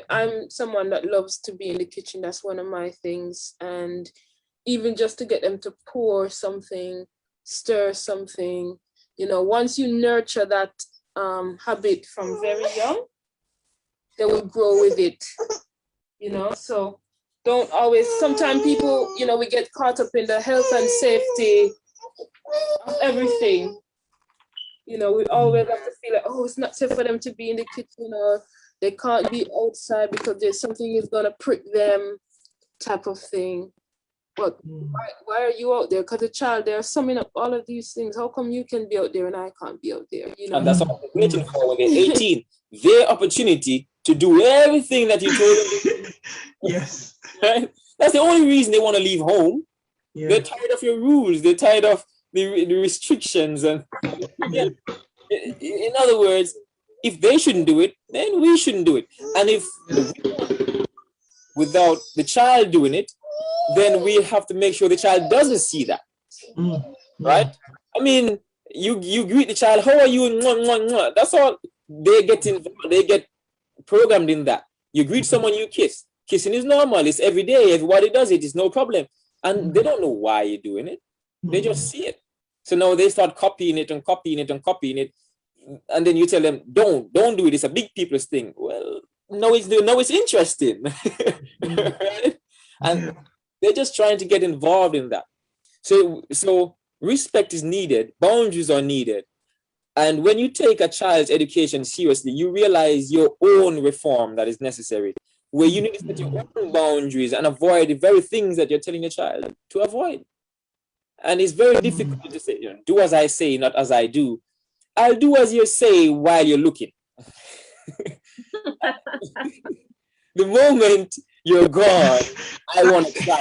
B: I'm someone that loves to be in the kitchen. That's one of my things. And even just to get them to pour something, stir something, once you nurture that habit from very young, they will grow with it, so don't always, sometimes people, we get caught up in the health and safety of everything. We always have to feel like, it's not safe for them to be in the kitchen, or they can't be outside because there's something is gonna prick them, type of thing. But why are you out there? Because the child, they're summing up all of these things. How come you can be out there and I can't be out there?
C: And that's what I'm waiting for when they're 18. Their opportunity to do everything that you told them.
D: Yes.
C: Right? That's the only reason they want to leave home. Yeah. They're tired of your rules. They're tired of the restrictions. And in other words, if they shouldn't do it, then we shouldn't do it. And if without the child doing it, then we have to make sure the child doesn't see that. Right? I mean, you greet the child, how are you? That's all. They get programmed in that. You greet someone, you kiss. Kissing is normal. It's every day. Everybody does it. It's no problem. And they don't know why you're doing it. They just see it. So now they start copying it and copying it and copying it. And then you tell them, don't do it. It's a big people's thing. Well, no, it's interesting. Right? And they're just trying to get involved in that. So respect is needed. Boundaries are needed. And when you take a child's education seriously, you realize your own reform that is necessary, where you need to set your own boundaries and avoid the very things that you're telling your child to avoid. And it's very difficult to say, do as I say, not as I do. I'll do as you say while you're looking. The moment you're gone, I want to try.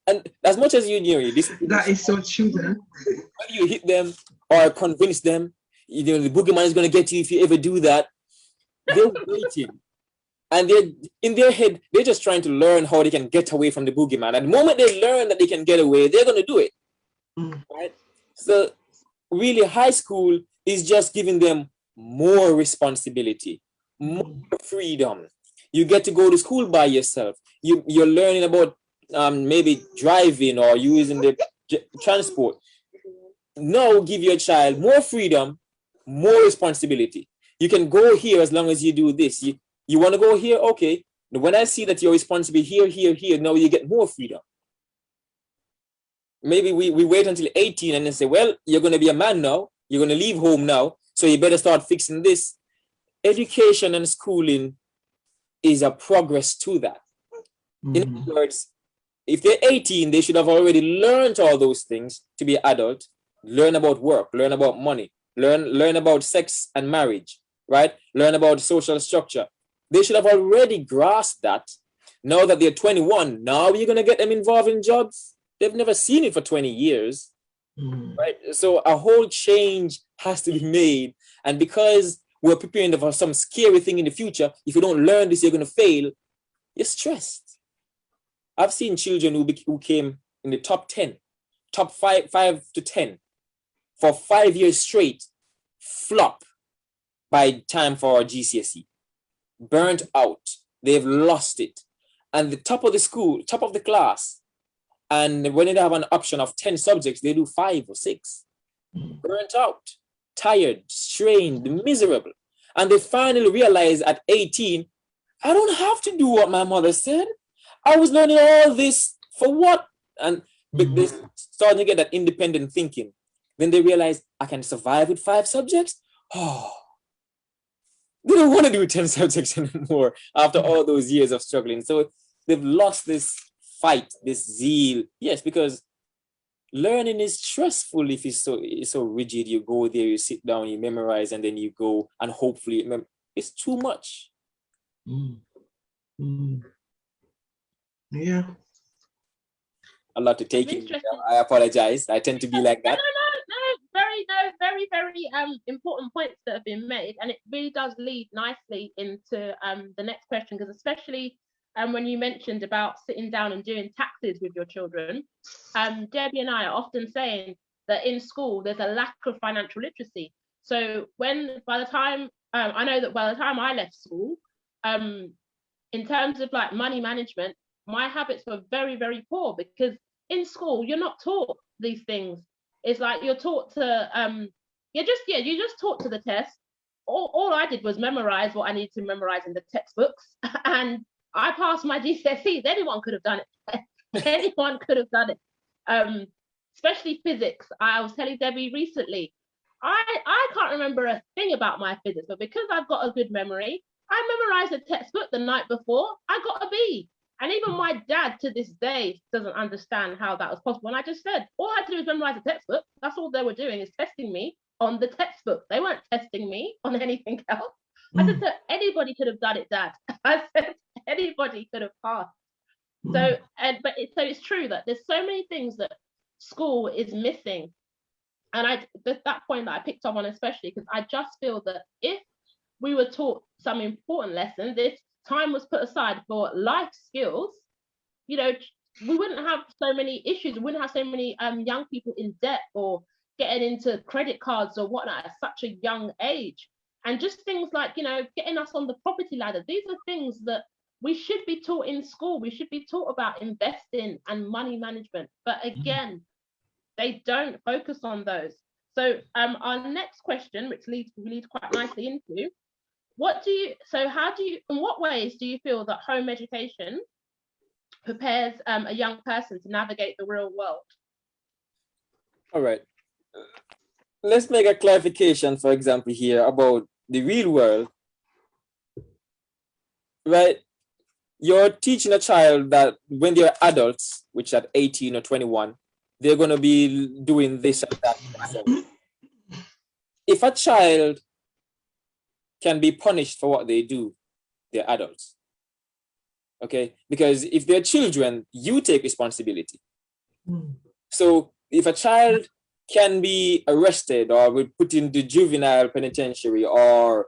C: And as much as you knew this,
D: That is so true. Then.
C: when you hit them or convince them, the boogeyman is going to get you if you ever do that. They're waiting, and they're in their head. They're just trying to learn how they can get away from the boogeyman. And the moment they learn that they can get away, they're going to do it. Right? So, really, high school is just giving them more responsibility, more freedom. You get to go to school by yourself. You're learning about maybe driving or using the transport. Now give your child more freedom, more responsibility. You can go here as long as you do this. You want to go here? Okay. When I see that you're responsible here, now you get more freedom. Maybe we wait until 18 and then say, well, you're going to be a man now. You're going to leave home now. So you better start fixing this. Education and schooling is a progress to that. In other words, if they're 18, they should have already learned all those things to be an adult, learn about work, learn about money, learn about sex and marriage, right? Learn about social structure. They should have already grasped that. Now that they're 21, now you're going to get them involved in jobs. They've never seen it for 20 years, right? So a whole change has to be made. And because we're preparing for some scary thing in the future, if you don't learn this, you're going to fail, you're stressed. I've seen children who came in the top 10, top 5 to 10 for 5 years straight, flop by time for GCSE, burnt out. They've lost it. And the top of the school, top of the class, and when they have an option of 10 subjects, they do 5 or 6. Burnt out, tired, strained, miserable. And they finally realize at 18, I don't have to do what my mother said. I was learning all this for what? And they starting to get that independent thinking. Then they realize I can survive with 5 subjects. Oh, they don't want to do 10 subjects anymore after all those years of struggling. So they've lost this fight, this zeal. Yes, because learning is stressful if it's so rigid. You go there, you sit down, you memorize, and then you go and hopefully it's too much.
D: Yeah.
C: A lot to take in. I apologize. I tend to be like that.
A: Very important points that have been made, and it really does lead nicely into the next question, because especially when you mentioned about sitting down and doing taxes with your children, Debbie and I are often saying that in school there's a lack of financial literacy. So by the time I left school, in terms of like money management, my habits were very, very poor, because in school you're not taught these things. It's like you're taught to you're just taught to the test. All I did was memorize what I needed to memorize in the textbooks, and I passed my GCSEs. Anyone could have done it. Anyone could have done it. Especially physics. I was telling Debbie recently, I can't remember a thing about my physics, but because I've got a good memory, I memorized a textbook the night before. I got a B. And even my dad to this day doesn't understand how that was possible. And I just said, all I had to do is memorize a textbook. That's all they were doing, is testing me on the textbook. They weren't testing me on anything else. I said, so anybody could have done it, Dad. I said, anybody could have passed. So it's true that there's so many things that school is missing. And that point that I picked up on, especially because I just feel that if we were taught some important lessons, if time was put aside for life skills, we wouldn't have so many issues. We wouldn't have so many young people in debt or getting into credit cards or whatnot at such a young age. And just things like, getting us on the property ladder. These are things that we should be taught in school. We should be taught about investing and money management. But again, they don't focus on those. So our next question, which leads quite nicely into, in what ways do you feel that home education prepares a young person to navigate the real world?
C: All right. Let's make a clarification, for example, here about the real world. Right? You're teaching a child that when they're adults, which at 18 or 21, they're going to be doing this and that. If a child can be punished for what they do, they're adults. Okay? Because if they're children, you take responsibility. So if a child can be arrested or we put into juvenile penitentiary or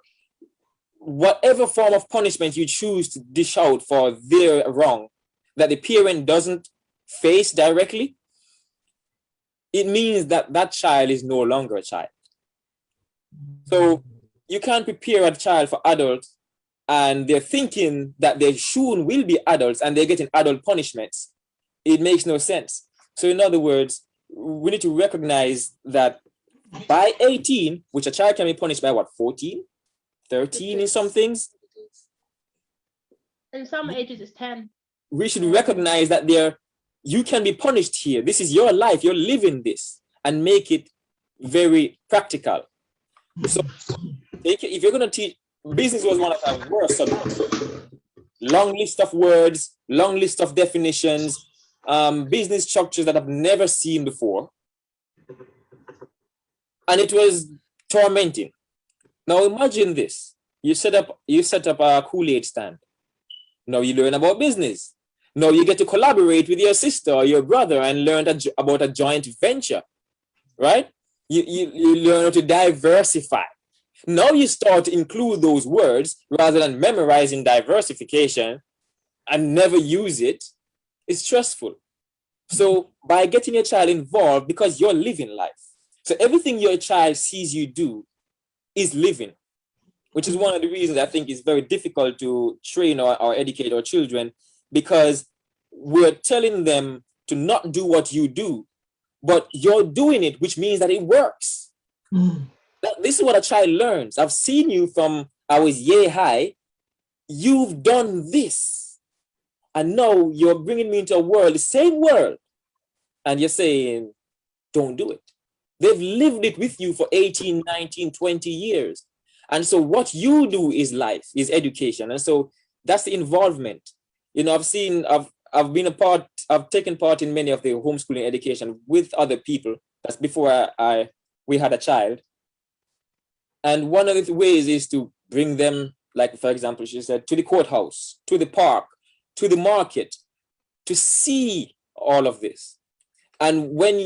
C: whatever form of punishment you choose to dish out for their wrong that the parent doesn't face directly, it means that that child is no longer a child. So you can't prepare a child for adults and they're thinking that they soon will be adults and they're getting adult punishments. It makes no sense. So in other words, we need to recognize that by 18, which a child can be punished by what, 14, 13 in some things?
A: In some ages it's 10.
C: We should recognize that you can be punished here. This is your life, you're living this, and make it very practical. So if you're going to teach, business was one of our worst subjects. Long list of words, long list of definitions, business structures that I've never seen before. And it was tormenting. Now imagine this. You set up a Kool-Aid stand. Now you learn about business. Now you get to collaborate with your sister or your brother and learn about a joint venture, right? You learn how to diversify. Now you start to include those words rather than memorizing diversification and never use it. It's stressful. So by getting your child involved, because you're living life. So everything your child sees you do is living, which is one of the reasons I think it's very difficult to train or educate our children, because we're telling them to not do what you do, but you're doing it, which means that it works. This is what a child learns. I've seen you from I was yay high. You've done this. And now you're bringing me into a world, the same world. And you're saying, don't do it. They've lived it with you for 18, 19, 20 years. And so what you do is life, is education. And so that's the involvement. You know, I've taken part in many of the homeschooling education with other people. That's before we had a child. And one of the ways is to bring them, like, for example, she said, to the courthouse, to the park, to the market, to see all of this. And when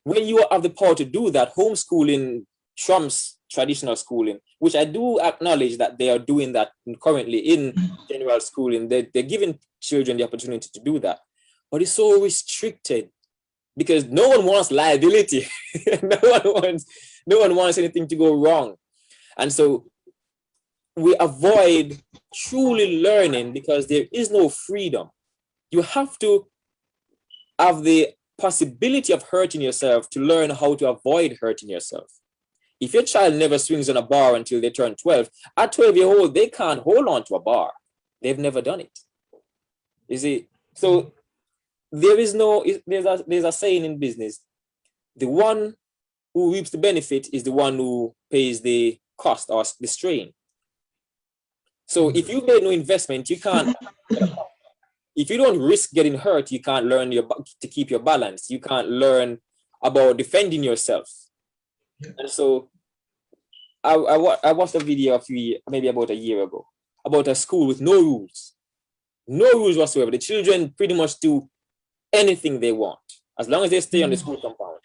C: you have the power to do that, homeschooling trumps traditional schooling, which I do acknowledge that they are doing that currently in general schooling. They're giving children the opportunity to do that. But it's so restricted because no one wants liability. no one wants anything to go wrong. And so we avoid truly learning because there is no freedom. You have to have the possibility of hurting yourself to learn how to avoid hurting yourself. If your child never swings on a bar until they turn 12, at 12 years old, they can't hold on to a bar. They've never done it. You see? So there's a saying in business, the one who reaps the benefit is the one who pays the cost or the strain. So if you made no investment, you can't, if you don't risk getting hurt, you can't learn to keep your balance. You can't learn about defending yourself. And so I watched a video maybe about a year ago about a school with no rules whatsoever. The children pretty much do anything they want as long as they stay on the school compound,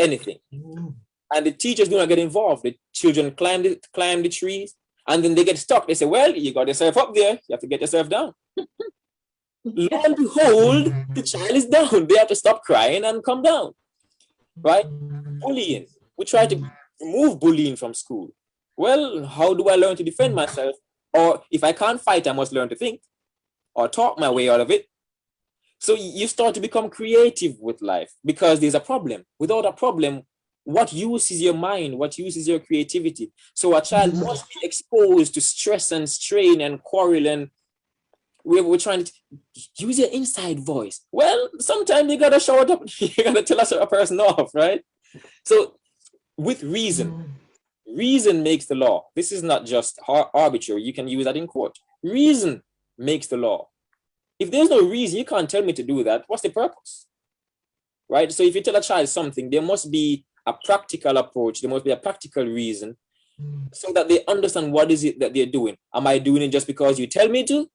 C: anything. And the teachers do not get involved. The children climb the trees and then they get stuck. They say, well, you got yourself up there. You have to get yourself down. Lo and behold, the child is down. They have to stop crying and come down, right? Bullying. We try to remove bullying from school. Well, how do I learn to defend myself? Or if I can't fight, I must learn to think or talk my way out of it. So you start to become creative with life because there's a problem. Without a problem, what use is your mind? What use is your creativity? So a child must be exposed to stress and strain and quarrel, and we're trying to use your inside voice. Well, sometimes you gotta show it up. You gotta tell a person off, right? So with reason makes the law. This is not just arbitrary. You can use that in court. Reason makes the law. If there's no reason, you can't tell me to do that. What's the purpose? Right? So if you tell a child something, there must be a practical approach. There must be a practical reason so that they understand what is it that they're doing. Am I doing it just because you tell me to?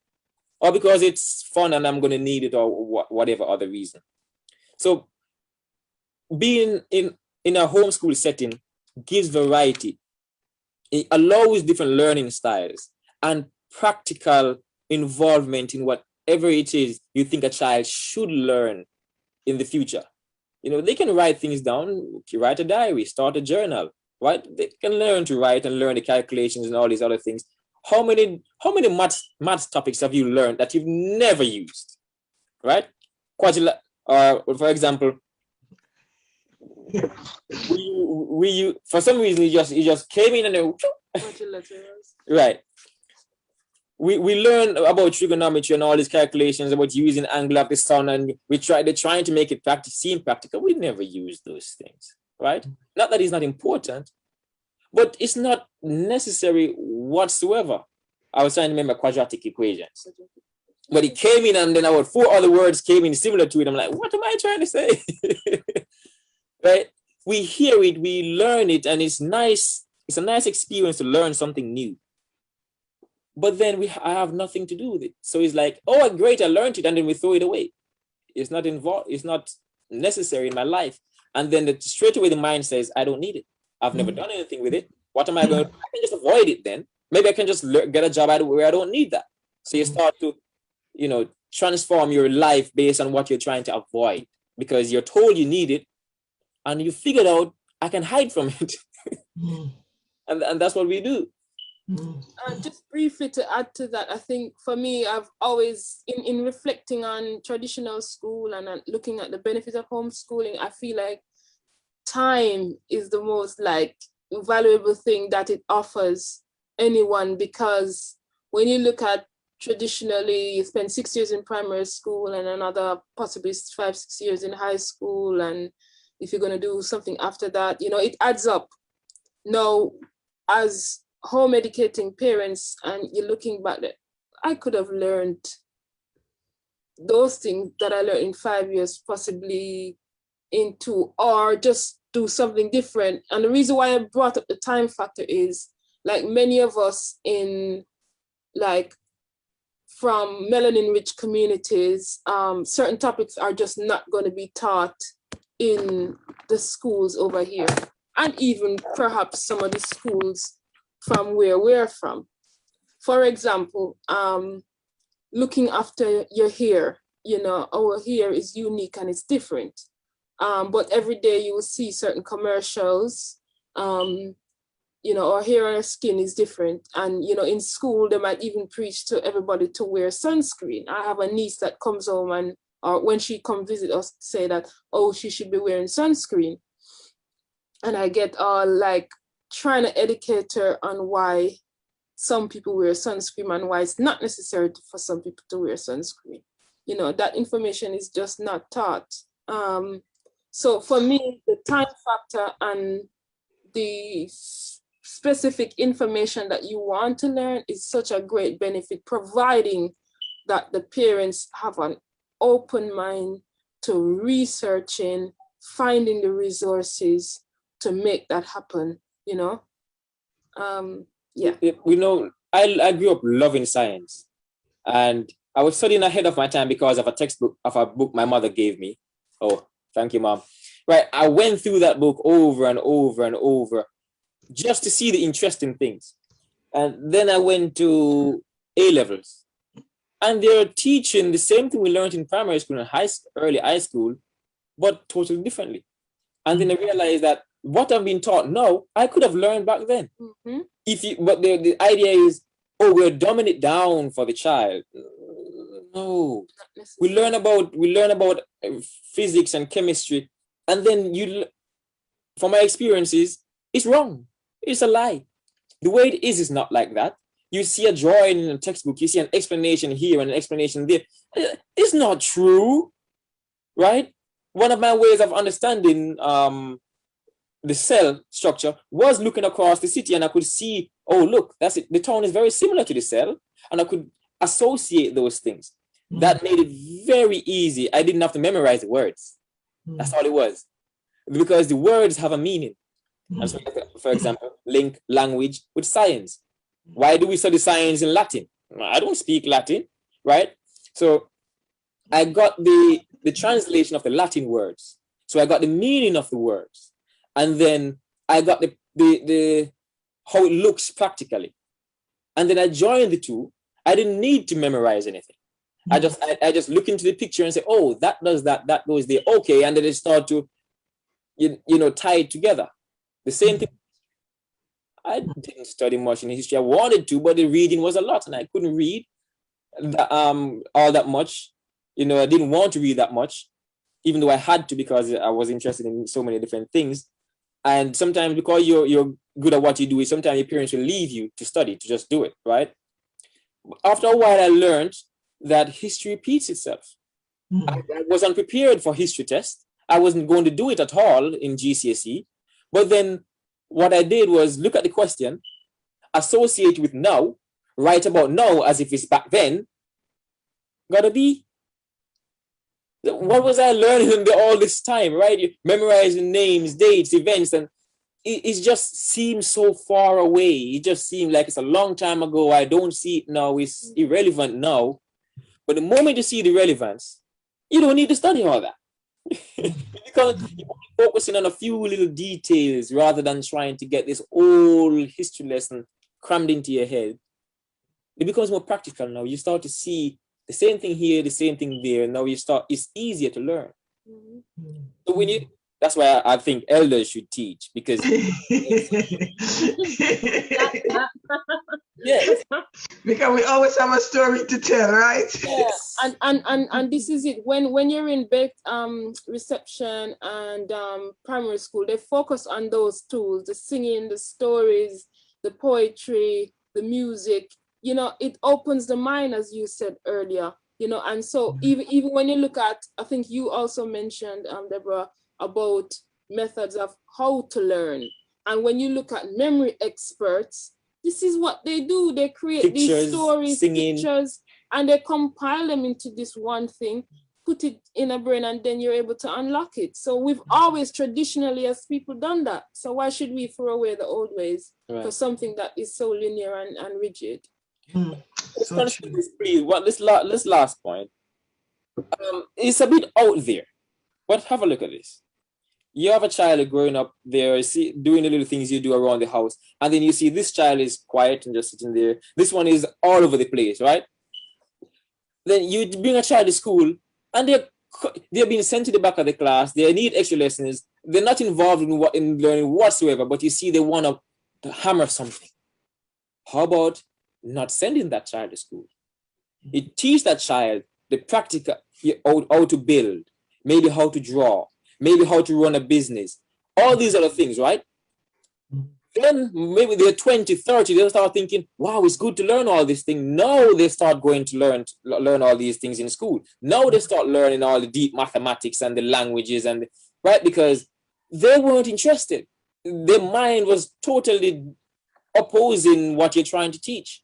C: Or because it's fun and I'm going to need it, or whatever other reason. So being in a homeschool setting gives variety. It allows different learning styles and practical involvement in whatever it is you think a child should learn in the future. You know, they can write things down, write a diary, start a journal, right? They can learn to write and learn the calculations and all these other things. How many maths topics have you learned that you've never used, right? For example, we for some reason you just came in and then, right. We learn about trigonometry and all these calculations about using angle of the sun, and they're trying to make it seem practical. We never use those things, right? Not that it's not important, but it's not necessary whatsoever. I was trying to remember quadratic equations, but it came in and then about 4 other words came in similar to it. I'm like, what am I trying to say? Right? We hear it, we learn it, and it's nice. It's a nice experience to learn something new. But then I have nothing to do with it. So it's like, oh, great, I learned it, and then we throw it away. It's not involved. It's not necessary in my life. And then straight away the mind says, I don't need it. I've never done anything with it. What am I going to do? I can just avoid it then. Maybe I can just get a job where I don't need that. So you start to, transform your life based on what you're trying to avoid, because you're told you need it and you figured out I can hide from it. And that's what we do.
B: Just briefly to add to that, I think for me, I've always, in reflecting on traditional school and looking at the benefits of homeschooling, I feel like time is the most valuable thing that it offers anyone, because when you look at traditionally, you spend 6 years in primary school and another possibly 5-6 years in high school, and if you're going to do something after that, it adds up. Now, as home educating parents, and you're looking back, that I could have learned those things that I learned in 5 years, possibly in 2, or just do something different. And the reason why I brought up the time factor is, like many of us in from melanin-rich communities, certain topics are just not going to be taught in the schools over here, and even perhaps some of the schools from where we're from. For example, looking after your hair, our hair is unique and it's different. But every day you will see certain commercials, our hair and our skin is different. And, in school, they might even preach to everybody to wear sunscreen. I have a niece that comes home or when she comes visit us, say that, oh, she should be wearing sunscreen. And I get all trying to educate her on why some people wear sunscreen and why it's not necessary for some people to wear sunscreen. That information is just not taught. So for me, the time factor and the specific information that you want to learn is such a great benefit, providing that the parents have an open mind to researching, finding the resources to make that happen.
C: I grew up loving science, and I was studying ahead of my time because of a book my mother gave me. Oh, thank you, Mom. Right, I went through that book over and over and over just to see the interesting things. And then I went to A-levels, and they're teaching the same thing we learned in primary school and early high school, but totally differently. And then I realized that what I've been taught now, I could have learned back then. But the idea is, we're dumbing it down for the child. No, we learn about physics and chemistry, and then from my experiences, it's wrong. It's a lie. The way it is not like that. You see a drawing in a textbook, you see an explanation here and an explanation there. It's not true, right? One of my ways of understanding the cell structure was looking across the city, and I could see, oh, look, that's it. The town is very similar to the cell, and I could associate those things. That made it very easy. I didn't have to memorize the words. That's all it was, because the words have a meaning. And so, for example, link language with science. Why do we study science in Latin? I don't speak Latin, right? So I got the translation of the Latin words, So I got the meaning of the words, and then I got the how it looks practically, and then I joined the two. I didn't need to memorize anything. I just look into the picture and say, oh, that does that, that goes there, okay, and then it start to tie it together. The same thing. I didn't study much in history. I wanted to, but the reading was a lot, and I couldn't read all that much. I didn't want to read that much, even though I had to, because I was interested in so many different things. And sometimes, because you're good at what you do, sometimes your parents will leave you to study, to just do it, right? After a while, I learned that history repeats itself. I was unprepared for history test. I wasn't going to do it at all in GCSE. But then what I did was look at the question, associate with now, write about now as if it's back then. Gotta be. What was I learning all this time, right? You're memorizing names, dates, events, and it just seems so far away. It just seemed like it's a long time ago. I don't see it now. It's irrelevant now. But the moment you see the relevance, you don't need to study all that. Because you're focusing on a few little details rather than trying to get this whole history lesson crammed into your head. It becomes more practical now. You start to see the same thing here, the same thing there. Now it's easier to learn. So that's why I think elders should teach, because yes.
D: Because we always have a story to tell, right?
B: Yes. And this is it. When you're in reception and primary school, they focus on those tools, the singing, the stories, the poetry, the music. It opens the mind, as you said earlier. And so even when you look at, I think you also mentioned, Deborah, about methods of how to learn. And when you look at memory experts, this is what they do. They create
C: Pictures,
B: these stories,
C: singing.
B: pictures, and they compile them into this one thing, put it in a brain, and then you're able to unlock it. So we've always traditionally as people done that. So why should we throw away the old ways for something that is so linear and rigid?
C: So please, this last point, it's a bit out there, but have a look at this. You have a child growing up there, doing the little things you do around the house, and then you see this child is quiet and just sitting there. This one is all over the place, right? Then you bring a child to school, and they're being sent to the back of the class. They need extra lessons. They're not involved in learning whatsoever, but you see they want to hammer something. How about not sending that child to school? You teach that child the practical, how to build, maybe how to draw, maybe how to run a business, all these other things, right? Then maybe they're 20, 30, they'll start thinking, wow, it's good to learn all these things. Now they start going to learn all these things in school. Now they start learning all the deep mathematics and the languages, right? Because they weren't interested. Their mind was totally opposing what you're trying to teach.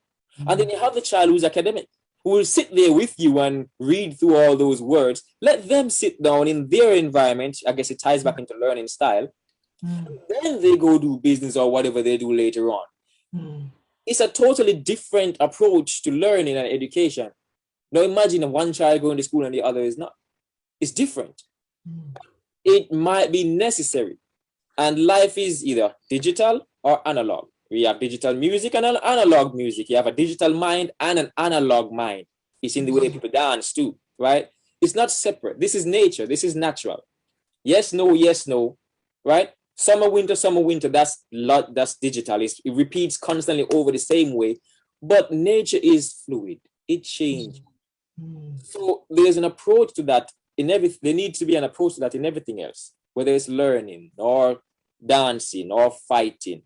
C: And then you have the child who's academic, who will sit there with you and read through all those words. Let them sit down in their environment. I guess it ties back into learning style. Then they go do business or whatever they do later on. It's a totally different approach to learning and education. Now imagine one child going to school and the other is not. It's different. It might be necessary. And life is either digital or analog. We have digital music and analog music. You have a digital mind and an analog mind. It's in the way people dance too, right? It's not separate. This is nature. This is natural. Yes, no, right? Summer, winter, that's digital. It repeats constantly over the same way. But nature is fluid. It changes. So there's an approach to that in everything. There needs to be an approach to that in everything else, whether it's learning or dancing or fighting.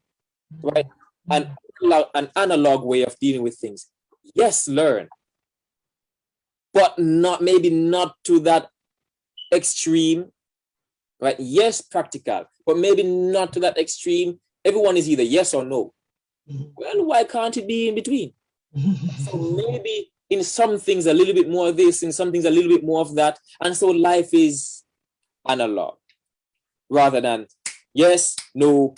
C: Right? An analog way of dealing with things. Yes, learn. But maybe not to that extreme. Right? Yes, practical. But maybe not to that extreme. Everyone is either yes or no. Well, why can't it be in between? So maybe in some things a little bit more of this, in some things a little bit more of that. And so life is analog rather than yes, no.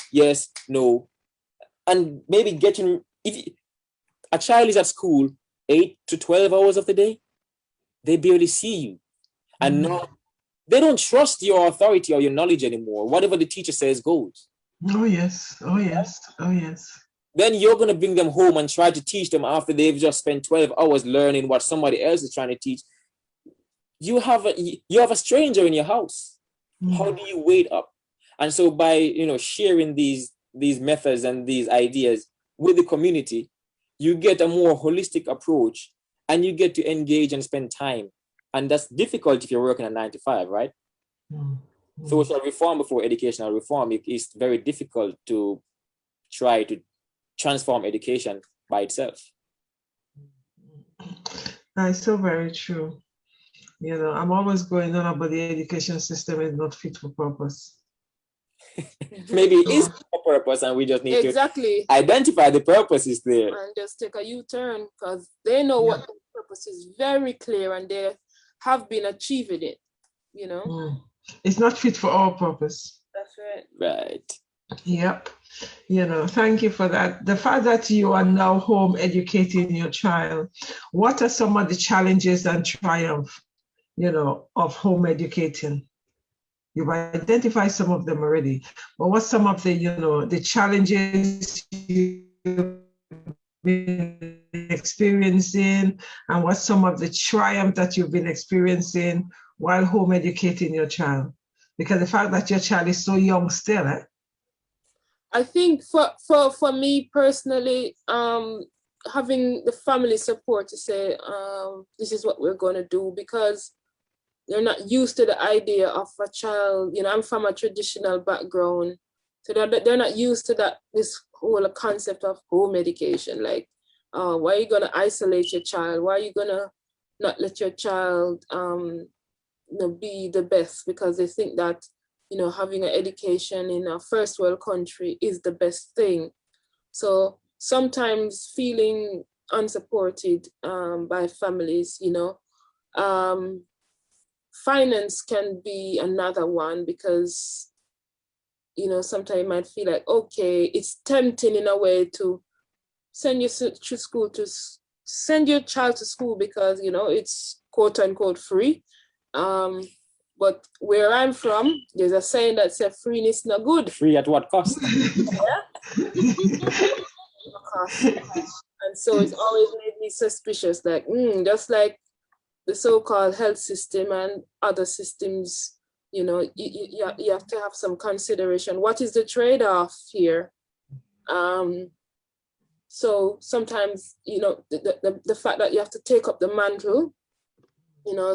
C: And maybe if a child is at school 8 to 12 hours of the day, they barely see you. And now they don't trust your authority or your knowledge anymore. Whatever the teacher says goes.
D: Oh, yes. Oh, yes. Oh, yes.
C: Then you're going to bring them home and try to teach them after they've just spent 12 hours learning what somebody else is trying to teach. You have a stranger in your house. How do you wait up? And so by sharing these methods and these ideas with the community, you get a more holistic approach and you get to engage and spend time. And that's difficult if you're working a 9 to 5, right? Social reform before educational reform, it is very difficult to try to transform education by itself.
D: That's so very true. I'm always going on about the education system is not fit for purpose.
C: Maybe it is for purpose, and we just need to identify the purpose is there.
B: And just take a U-turn, because they know what the purpose is very clear, and they have been achieving it,
D: It's not fit for our purpose.
B: That's right.
C: Right.
D: Yep. Thank you for that. The fact that you are now home educating your child, what are some of the challenges and triumph, of home educating? You've identified some of them already, but what's some of the, the challenges you've been experiencing, and what's some of the triumph that you've been experiencing while home educating your child? Because the fact that your child is so young still,
B: I think for me personally, having the family support to say, this is what we're going to do, because they're not used to the idea of a child. I'm from a traditional background, so they're not used to this whole concept of home education. Like, why are you going to isolate your child? Why are you going to not let your child be the best? Because they think that having an education in a first world country is the best thing. So sometimes feeling unsupported by families, finance can be another one, because sometimes you might feel like, okay, it's tempting in a way to send your child to school because it's quote unquote free. But where I'm from, there's a saying that says freeness no good.
C: Free at what cost?
B: And so it's always made me suspicious, like, just like the so-called health system and other systems, you have to have some consideration. What is the trade-off here? So sometimes, the fact that you have to take up the mantle,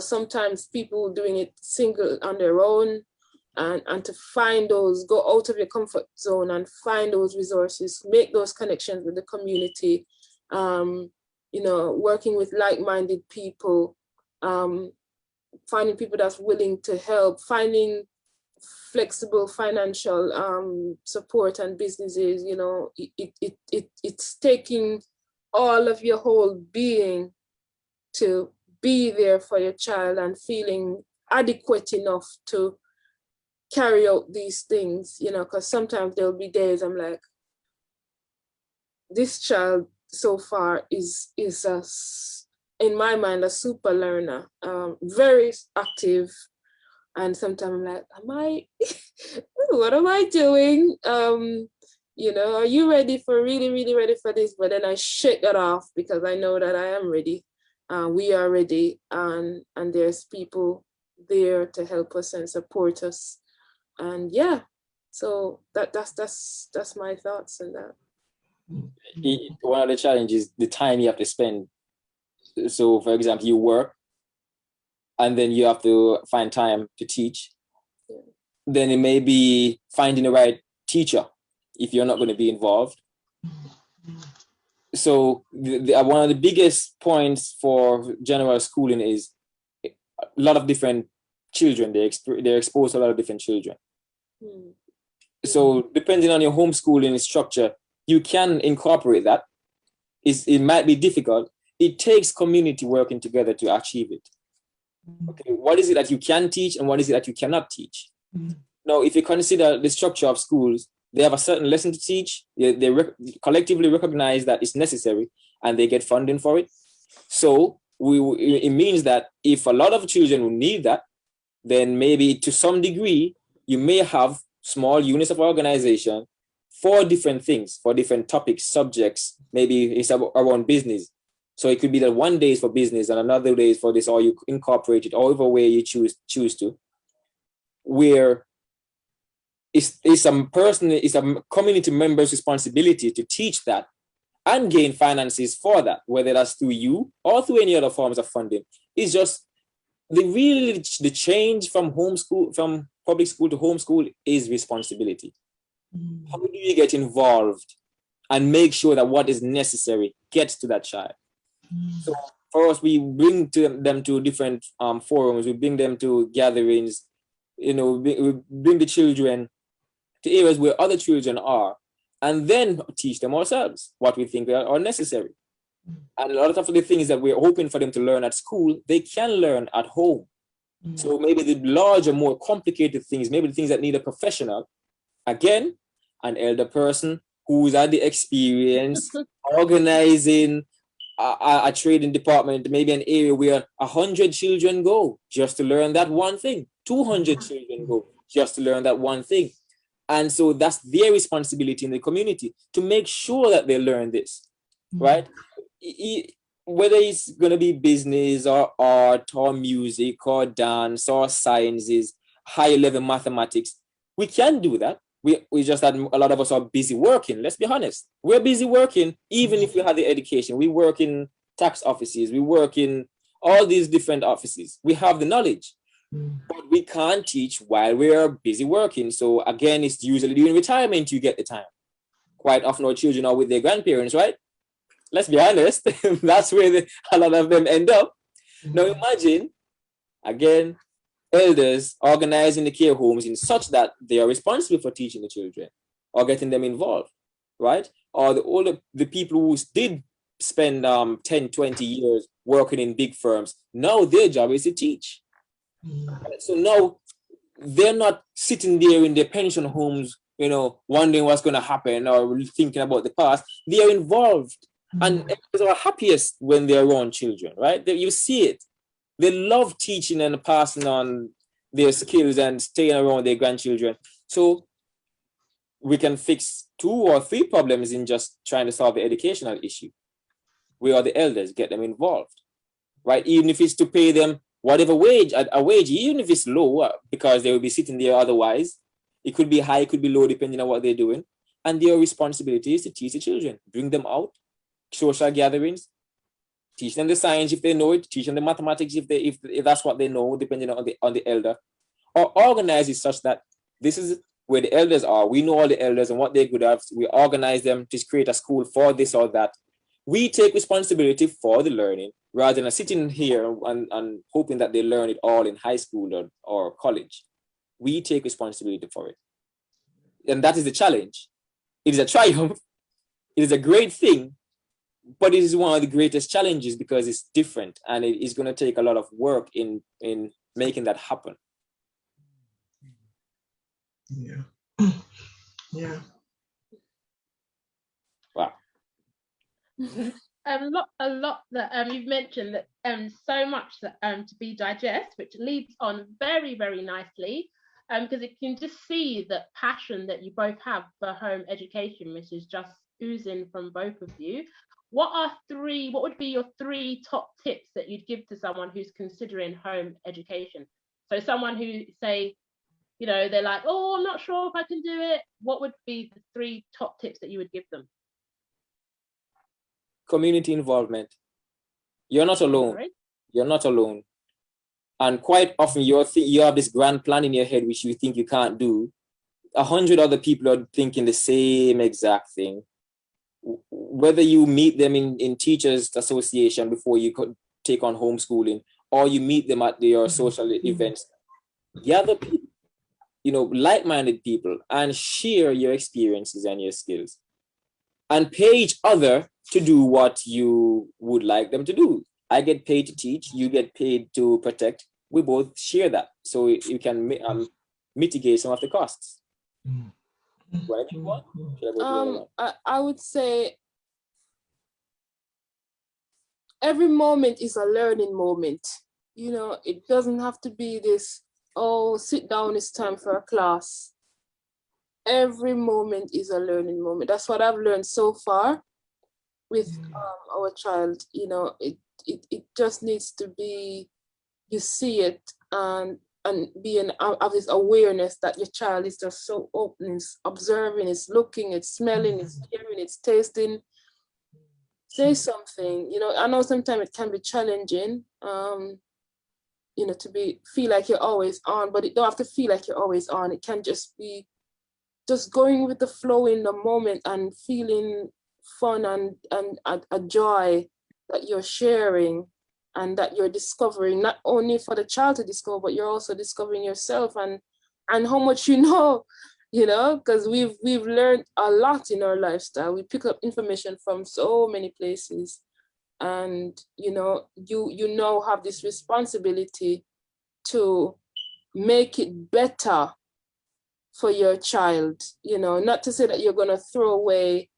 B: sometimes people doing it single on their own, and to find those, go out of your comfort zone and find those resources, make those connections with the community, working with like-minded people, finding people that's willing to help, finding flexible financial support and businesses, it's taking all of your whole being to be there for your child and feeling adequate enough to carry out these things, because sometimes there'll be days I'm like, this child so far is in my mind, a super learner, very active. And sometimes I'm like, what am I doing? Are you ready for, really, really ready for this? But then I shake that off because I know that I am ready. We are ready, and there's people there to help us and support us. And so that's my thoughts on that.
C: One of the challenges, the time you have to spend. So, for example, you work, and then you have to find time to teach. Yeah. Then it may be finding the right teacher if you're not going to be involved. So one of the biggest points for general schooling is a lot of different children. They're exposed to a lot of different children. Mm. So depending on your homeschooling structure, you can incorporate that. It might be difficult. It takes community working together to achieve it. Okay, what is it that you can teach and what is it that you cannot teach? Mm. Now, if you consider the structure of schools, they have a certain lesson to teach. They collectively recognize that it's necessary and they get funding for it. So it means that if a lot of children will need that, then maybe to some degree, you may have small units of organization for different things, for different topics, subjects. Maybe it's around business. So it could be that one day is for business and another day is for this, or you incorporate it however way you choose to, where it's a community member's responsibility to teach that and gain finances for that, whether that's through you or through any other forms of funding. It's just the change from public school to homeschool is responsibility. How do you get involved and make sure that what is necessary gets to that child? So for us, we bring them to different forums, we bring them to gatherings, we bring the children to areas where other children are, and then teach them ourselves what we think are necessary. And a lot of the things that we're hoping for them to learn at school, they can learn at home. So maybe the larger, more complicated things, maybe the things that need a professional, again, an elder person who's had the experience organizing a trading department, maybe an area where 100 children go just to learn that one thing, 200 children go just to learn that one thing. And so that's their responsibility in the community to make sure that they learn this, right? Whether it's going to be business or art or music or dance or sciences, higher level mathematics, we can do that. We just that a lot of us are busy working. Let's be honest. We're busy working, even if we have the education. We work in tax offices. We work in all these different offices. We have the knowledge, but we can't teach while we're busy working. So again, it's usually during retirement you get the time. Quite often our children are with their grandparents, right? Let's be honest. That's where a lot of them end up. Now imagine, again, elders organizing the care homes in such that they are responsible for teaching the children or getting them involved, right? Or the people who did spend 10, 20 years working in big firms, now their job is to teach. Right? So now they're not sitting there in their pension homes, wondering what's going to happen or thinking about the past. They are involved. And elders are happiest when they're around children, right? You see it. They love teaching and passing on their skills and staying around their grandchildren. So we can fix 2 or 3 problems in just trying to solve the educational issue. We are the elders, get them involved, right? Even if it's to pay them whatever wage, a wage, even if it's low, because they will be sitting there otherwise. It could be high, it could be low, depending on what they're doing. And their responsibility is to teach the children, bring them out, social gatherings, teach them the science if they know it, teach them the mathematics if that's what they know, depending on the elder, or organize it such that this is where the elders are. We know all the elders and what they're good at. We organize them to create a school for this or that. We take responsibility for the learning rather than sitting here and hoping that they learn it all in high school or college. We take responsibility for it. And that is the challenge. It is a triumph. It is a great thing. But it is one of the greatest challenges because it's different and it is going to take a lot of work in making that happen.
D: Yeah. Yeah.
C: Wow.
A: A lot that you've mentioned that so much that to be digest, which leads on very, very nicely, because you can just see the passion that you both have for home education, which is just oozing from both of you. What would be your 3 top tips that you'd give to someone who's considering home education? So someone who say, they're like, oh, I'm not sure if I can do it. What would be the 3 top tips that you would give them?
C: Community involvement. You're not alone.
A: Right.
C: You're not alone. And quite often you have this grand plan in your head, which you think you can't do. 100 other people are thinking the same exact thing. Whether you meet them in teachers association before you could take on homeschooling, or you meet them at your social events, gather people, like-minded people, and share your experiences and your skills, and pay each other to do what you would like them to do. I get paid to teach, you get paid to protect. We both share that, so you can mitigate some of the costs.
B: I would say every moment is a learning moment. It doesn't have to be this, oh, sit down, it's time for a class. Every moment is a learning moment. That's what I've learned so far with our child. You know, it just needs to be, you see it and have this awareness that your child is just so open, it's observing, it's looking, it's smelling, it's hearing, it's tasting. Say something. You know, I know sometimes it can be challenging, you know, to feel like you're always on, but it don't have to feel like you're always on. It can just be just going with the flow in the moment and feeling fun and a joy that you're sharing and that you're discovering, not only for the child to discover, but you're also discovering yourself and how much you know, because we've learned a lot in our lifestyle. We pick up information from so many places, and you now have this responsibility to make it better for your child. Not to say that you're going to throw away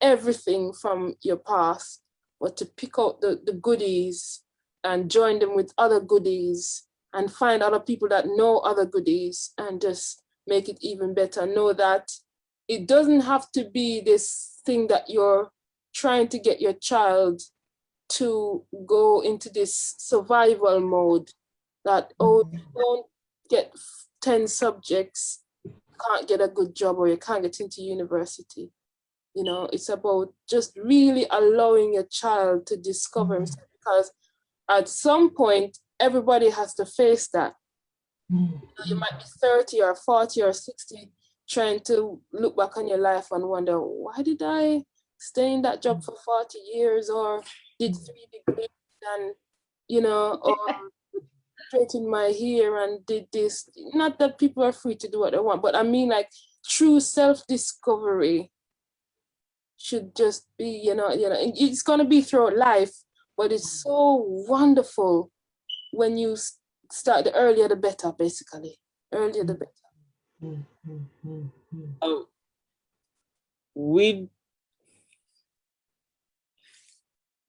B: everything from your past, but to pick out the goodies and join them with other goodies and find other people that know other goodies and just make it even better. Know that it doesn't have to be this thing that you're trying to get your child to go into this survival mode that, oh, you don't get 10 subjects, you can't get a good job or you can't get into university. It's about just really allowing your child to discover himself, because at some point, everybody has to face that. You might be 30 or 40 or 60 trying to look back on your life and wonder, why did I stay in that job for 40 years or did 3 degrees and, or straightened my hair and did this. Not that people are free to do what they want, but I mean, like, true self-discovery should just be, it's going to be throughout life, but it's so wonderful when you start, the earlier the better, basically. Earlier the better.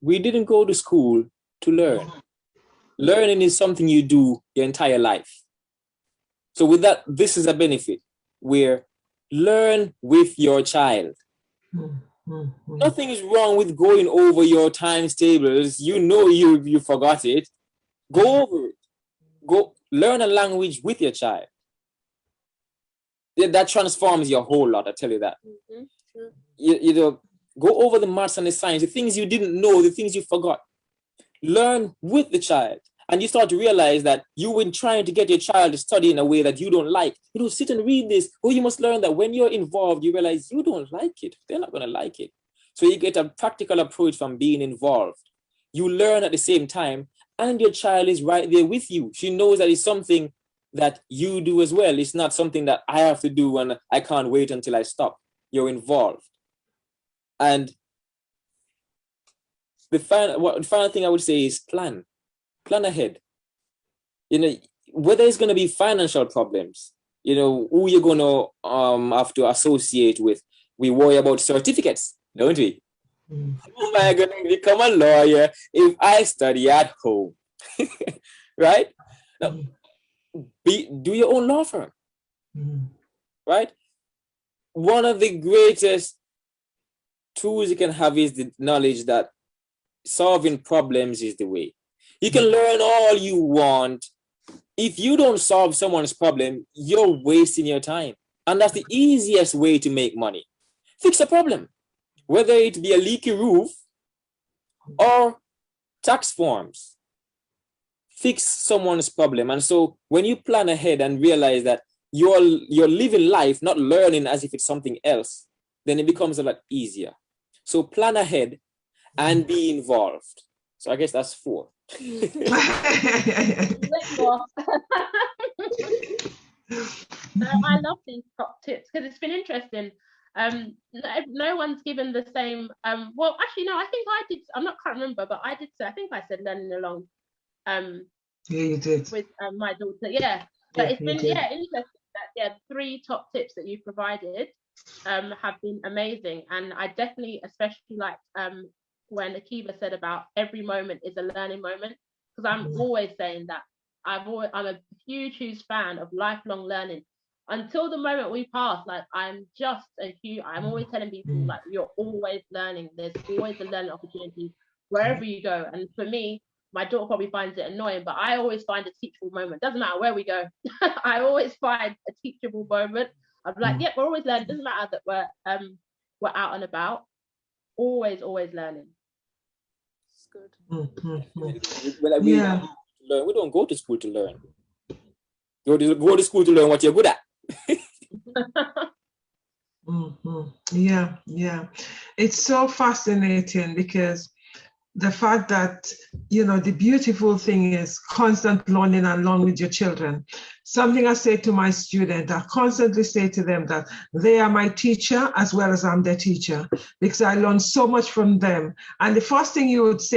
C: We didn't go to school to learn. Learning is something you do your entire life. So with that, this is a benefit where learn with your child. Nothing is wrong with going over your times tables. You forgot it. Go over it. Go learn a language with your child. That transforms your whole lot, I tell you that. Go over the maths and the science, the things you didn't know, the things you forgot. Learn with the child. And you start to realize that you've been trying to get your child to study in a way that you don't like. Sit and read this. Oh, you must learn that when you're involved, you realize you don't like it. They're not going to like it. So you get a practical approach from being involved. You learn at the same time, and your child is right there with you. She knows that it's something that you do as well. It's not something that I have to do and I can't wait until I stop. You're involved. And the final thing I would say is plan ahead. Whether it's going to be financial problems, who you're going to have to associate with. We worry about certificates, don't we? Am I going to become a lawyer if I study at home? Right? Now, do your own law firm. Right? One of the greatest tools you can have is the knowledge that solving problems is the way. You can learn all you want. If you don't solve someone's problem, you're wasting your time. And that's the easiest way to make money. Fix a problem, whether it be a leaky roof or tax forms. Fix someone's problem. And so when you plan ahead and realize that you're living life, not learning as if it's something else, then it becomes a lot easier. So plan ahead and be involved. So I guess that's 4.
A: I love these top tips because it's been interesting. No one's given the same. Well, actually, no. I think I did. Can't remember, but I did. I think I said learning along.
D: Yeah, you did.
A: With my daughter. Yeah, but it's been interesting that 3 top tips that you provided have been amazing, and I definitely especially like when Akiva said about every moment is a learning moment, because I'm always saying that I'm a huge fan of lifelong learning. Until the moment we pass, like I'm always telling people, like, you're always learning. There's always a learning opportunity wherever you go. And for me, my daughter probably finds it annoying, but I always find a teachable moment. Doesn't matter where we go. I always find a teachable moment. I'm like, yeah, we're always learning. Doesn't matter that we're out and about. Always learning.
C: It's good. We don't go to school to learn. Go to school to learn what you're good at.
D: Yeah. It's so fascinating because the fact that, the beautiful thing is constant learning along with your children. Something I say to my students, I constantly say to them that they are my teacher as well as I'm their teacher, because I learn so much from them. And the first thing students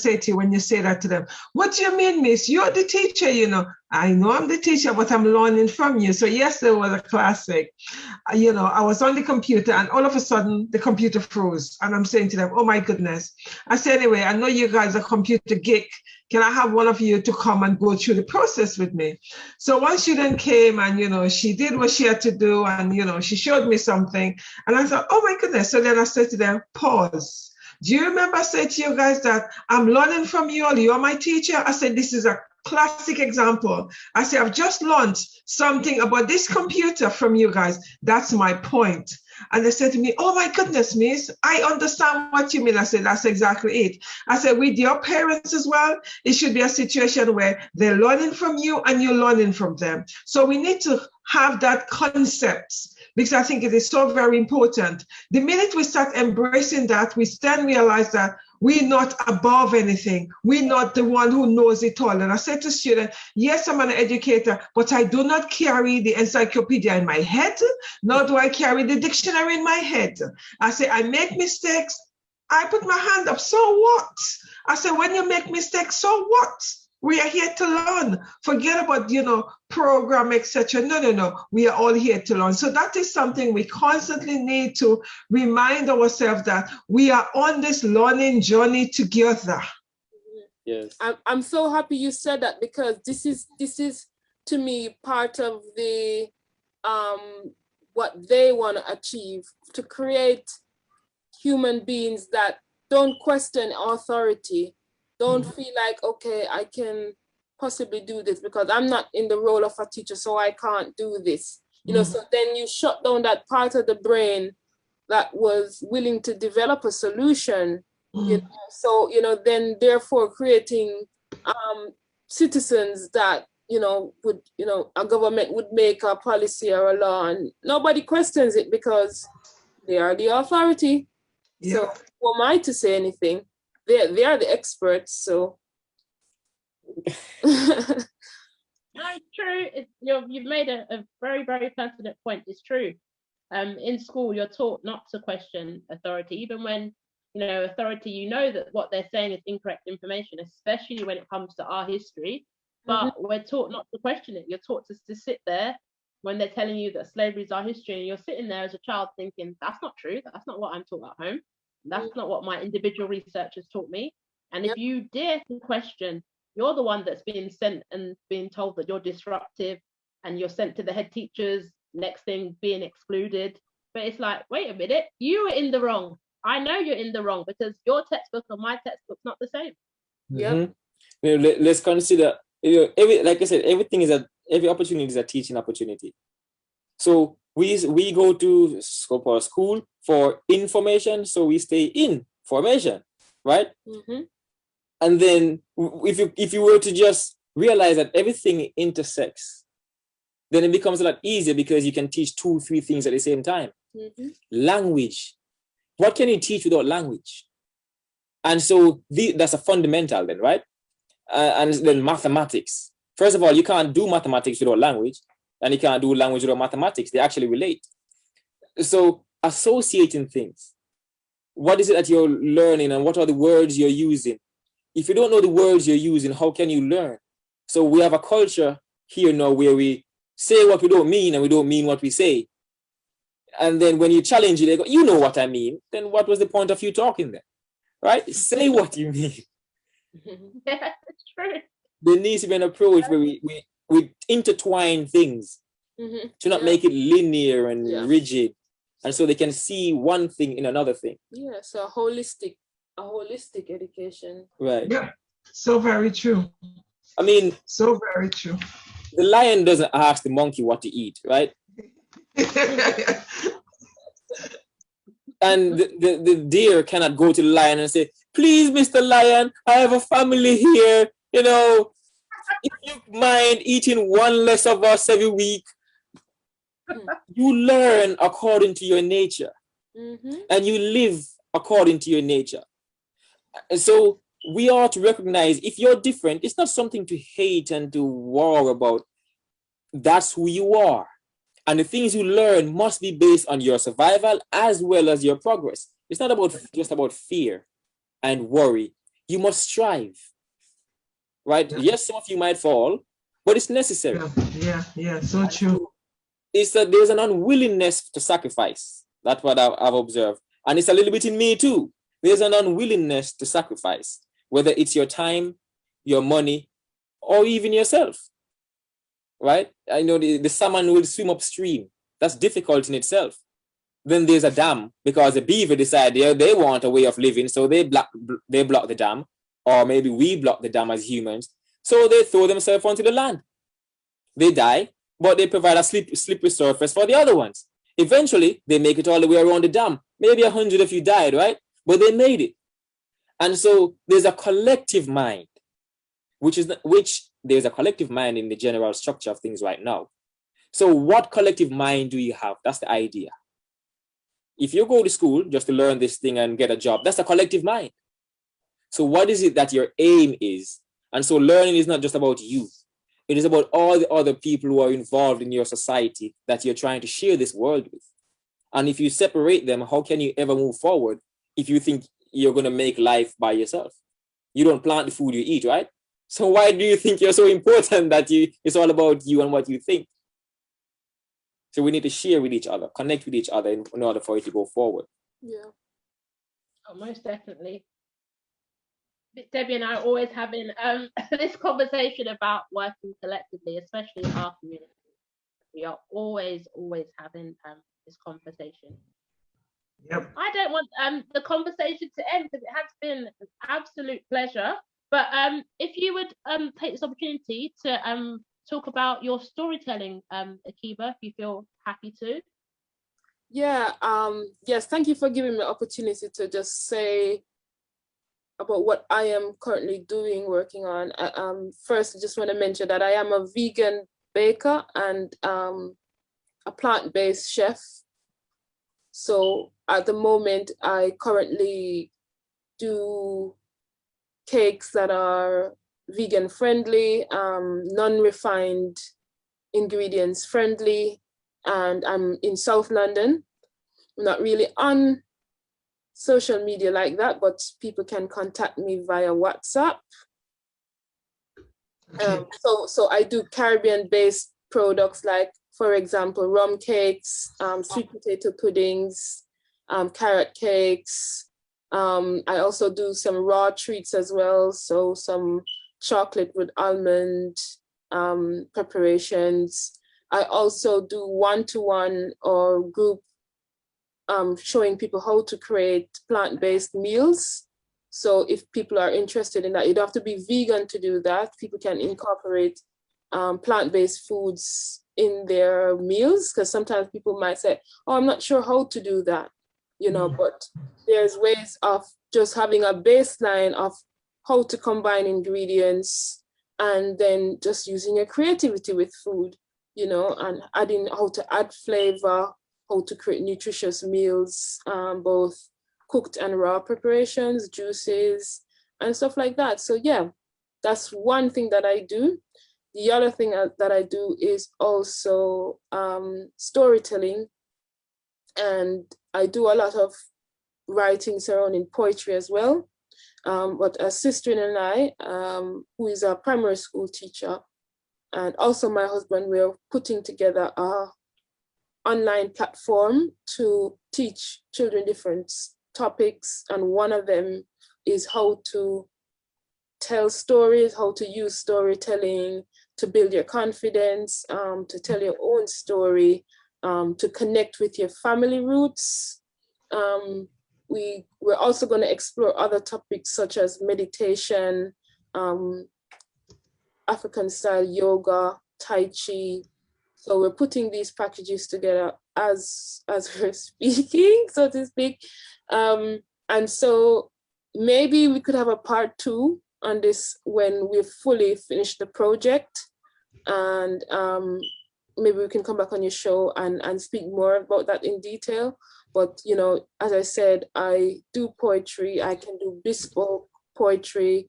D: say to you when you say that to them, what do you mean, miss? You're the teacher, I know I'm the teacher, but I'm learning from you. So yesterday was a classic. I was on the computer and all of a sudden the computer froze. And I'm saying to them, oh my goodness. I said, anyway, I know you guys are computer geek. Can I have one of you to come and go through the process with me? So one student came and, she did what she had to do. And, she showed me something. And I thought, oh my goodness. So then I said to them, pause. Do you remember I said to you guys that I'm learning from you all? You're my teacher. I said, this is a classic example. I said, I've just learned something about this computer from you guys. That's my point. And they said to me, oh my goodness, miss, I understand what you mean. I said, that's exactly it. I said, with your parents as well, it should be a situation where they're learning from you and you're learning from them. So we need to have that concept, because I think it is so very important. The minute we start embracing that, we then realize that we're not above anything. We're not the one who knows it all. And I said to students, yes, I'm an educator, but I do not carry the encyclopedia in my head, nor do I carry the dictionary in my head. I say, I make mistakes. I put my hand up. So what? I say, when you make mistakes, so what? We are here to learn. Forget about, program, etc. No. We are all here to learn. So that is something we constantly need to remind ourselves that we are on this learning journey together.
C: Yes.
B: I'm so happy you said that, because this is to me part of the what they want to achieve, to create human beings that don't question authority. Don't feel like, okay, I can possibly do this because I'm not in the role of a teacher, so I can't do this. So then you shut down that part of the brain that was willing to develop a solution. So, then therefore creating citizens that, would, a government would make a policy or a law and nobody questions it because they are the authority. Yeah. So who am I to say anything? They are the experts, so.
A: That's true. You've made a very, very pertinent point. It's true. In school, you're taught not to question authority, even when, authority, that what they're saying is incorrect information, especially when it comes to our history. But we're taught not to question it. You're taught to sit there when they're telling you that slavery is our history, and you're sitting there as a child thinking, that's not true. That's not what I'm taught at home. That's not what my individual research has taught me. And if you dare to question, you're the one that's being sent and being told that you're disruptive, and you're sent to the head teachers, next thing being excluded. But it's like, wait a minute, you were in the wrong. I know you're in the wrong because your textbook and my textbook's not the same.
C: Let's consider, like I said, every opportunity is a teaching opportunity. So we go to school for information, so we stay in formation, right? And then if you were to just realize that everything intersects, then it becomes a lot easier because you can teach 2-3 things at the same time. Language. What can you teach without language? And so that's a fundamental then, right? And then mathematics. First of all, you can't do mathematics without language, and you can't do language without mathematics. They actually relate. So associating things. What is it that you're learning, and what are the words you're using? If you don't know the words you're using, how can you learn? So we have a culture here now where we say what we don't mean and we don't mean what we say. And then when you challenge it, they go, you know what I mean. Then what was the point of you talking then? Right? Say what you mean.
A: Yeah, it's true.
C: there needs to be an approach where we intertwine things to not make it linear and rigid. And so they can see one thing in another thing.
B: Yeah, so a holistic education.
C: Right.
D: Yeah, so very true.
C: I mean,
D: so very true.
C: The lion doesn't ask the monkey what to eat, right? And the deer cannot go to the lion and say, please, Mr. Lion, I have a family here. You know, if you mind eating one less of us every week, you learn according to your nature. And you live according to your nature. And so we ought to recognize if you're different, it's not something to hate and to war about. That's who you are. And the things you learn must be based on your survival as well as your progress. It's not about just about fear and worry. You must strive, right? Yes, some of you might fall, but it's necessary.
D: Yeah, so true.
C: It's that there's an unwillingness to sacrifice. That's what I've observed. And it's a little bit in me too. There's an unwillingness to sacrifice, whether it's your time, your money, or even yourself, right? I know the salmon will swim upstream. That's difficult in itself. Then there's a dam because the beaver decide they want a way of living, so they block the dam, or maybe we block the dam as humans. So they throw themselves onto the land. They die, but they provide a slippery surface for the other ones. Eventually, they make it all the way around the dam. Maybe 100 of you died, right? But they made it. And so there's a collective mind, which there's a collective mind in the general structure of things right now. So what collective mind do you have? That's the idea. If you go to school just to learn this thing and get a job, that's a collective mind. So what is it that your aim is? And so learning is not just about you. It is about all the other people who are involved in your society that you're trying to share this world with. And if you separate them, how can you ever move forward if you think you're going to make life by yourself? You don't plant the food you eat, right? So why do you think you're so important that it's all about you and what you think? So we need to share with each other, connect with each other in order for it to go forward.
B: Yeah.
A: Oh, most definitely. Debbie and I are always having this conversation about working collectively, especially in our community. We are always having this conversation.
D: Yep.
A: I don't want the conversation to end because it has been an absolute pleasure. But if you would take this opportunity to talk about your storytelling, Akiba, if you feel happy to.
B: Yeah. Yes. Thank you for giving me the opportunity to just say about what I am currently doing, working on. First, I just want to mention that I am a vegan baker and a plant-based chef. So at the moment, I currently do cakes that are vegan friendly, non-refined ingredients friendly, and I'm in South London. I'm not really on social media like that, but people can contact me via WhatsApp. So I do Caribbean-based products like, for example, rum cakes, sweet potato puddings, carrot cakes. I also do some raw treats as well. So some chocolate with almond preparations. I also do one-to-one or group showing people how to create plant-based meals. So if people are interested in that, you don't have to be vegan to do that. People can incorporate plant-based foods in their meals, because sometimes people might say, oh, I'm not sure how to do that, but there's ways of just having a baseline of how to combine ingredients and then just using your creativity with food, and adding how to add flavor, how to create nutritious meals, both cooked and raw preparations, juices, and stuff like that. So yeah, that's one thing that I do. The other thing that I do is also storytelling. And I do a lot of writing surrounding poetry as well. But a sister and I, who is a primary school teacher, and also my husband, we're putting together a online platform to teach children different topics, and one of them is how to tell stories, how to use storytelling to build your confidence, to tell your own story, to connect with your family roots. We're also going to explore other topics such as meditation, African style yoga, Tai Chi. So we're putting these packages together as we're speaking, so to speak. And so maybe we could have a part 2 on this when we've fully finished the project. And maybe we can come back on your show and speak more about that in detail. But, you know, as I said, I do poetry. I can do bespoke poetry.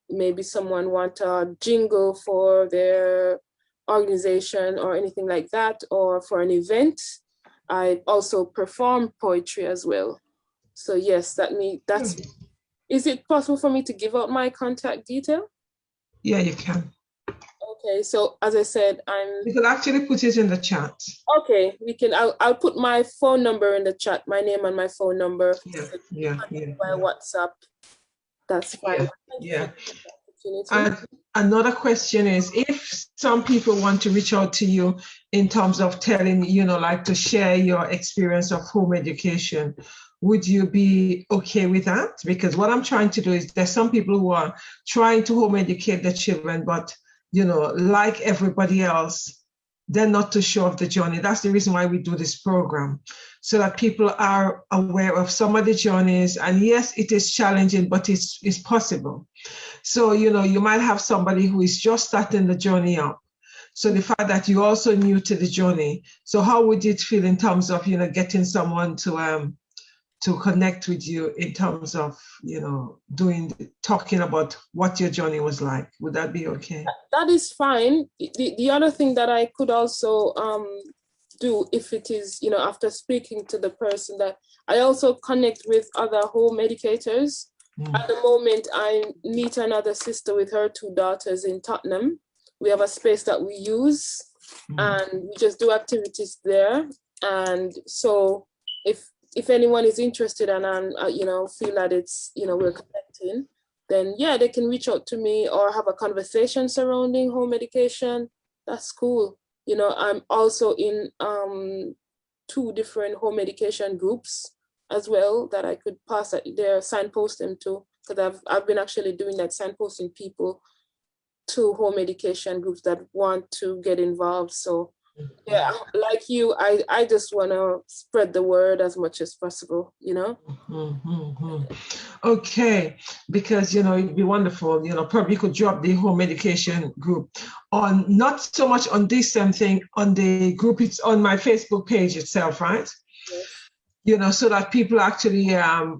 B: Maybe someone want a jingle for their organization or anything like that, or for an event. I also perform poetry as well. So yes, that's, is it possible for me to give out my contact detail?
D: Yeah, you can.
B: Okay, so as I said,
D: You can actually put it in the chat.
B: Okay, we can. I'll put my phone number in the chat. My name and my phone number.
D: Yeah.
B: By WhatsApp. That's fine.
D: Yeah. And another question is, if some people want to reach out to you in terms of telling, you know, like to share your experience of home education, would you be okay with that? Because what I'm trying to do is, there's some people who are trying to home educate their children, but, you know, like everybody else, they're not too sure of the journey. That's the reason why we do this program, so that people are aware of some of the journeys. And yes, it is challenging, but it's possible. So, you know, you might have somebody who is just starting the journey up. So the fact that you're also new to the journey. So how would it feel in terms of, you know, getting someone to connect with you in terms of, you know, talking about what your journey was like? Would that be okay?
B: That is fine. The other thing that I could also do, if it is, you know, after speaking to the person, that I also connect with other home educators. At the moment, I meet another sister with her 2 daughters in Tottenham. We have a space that we use, and we just do activities there. And so if anyone is interested and you know, feel that it's, you know, we're connecting, then yeah, they can reach out to me or have a conversation surrounding home education. That's cool. You know, I'm also in 2 different home education groups as well that I could pass there, signpost them to, because I've been actually doing that, signposting people to home education groups that want to get involved. So yeah, like you, I just want to spread the word as much as possible, you know?
D: Okay, because, you know, it'd be wonderful, you know, probably you could drop the home education group on, not so much on this same thing, on the group, it's on my Facebook page itself, right?
B: Yes.
D: You know, so that people actually,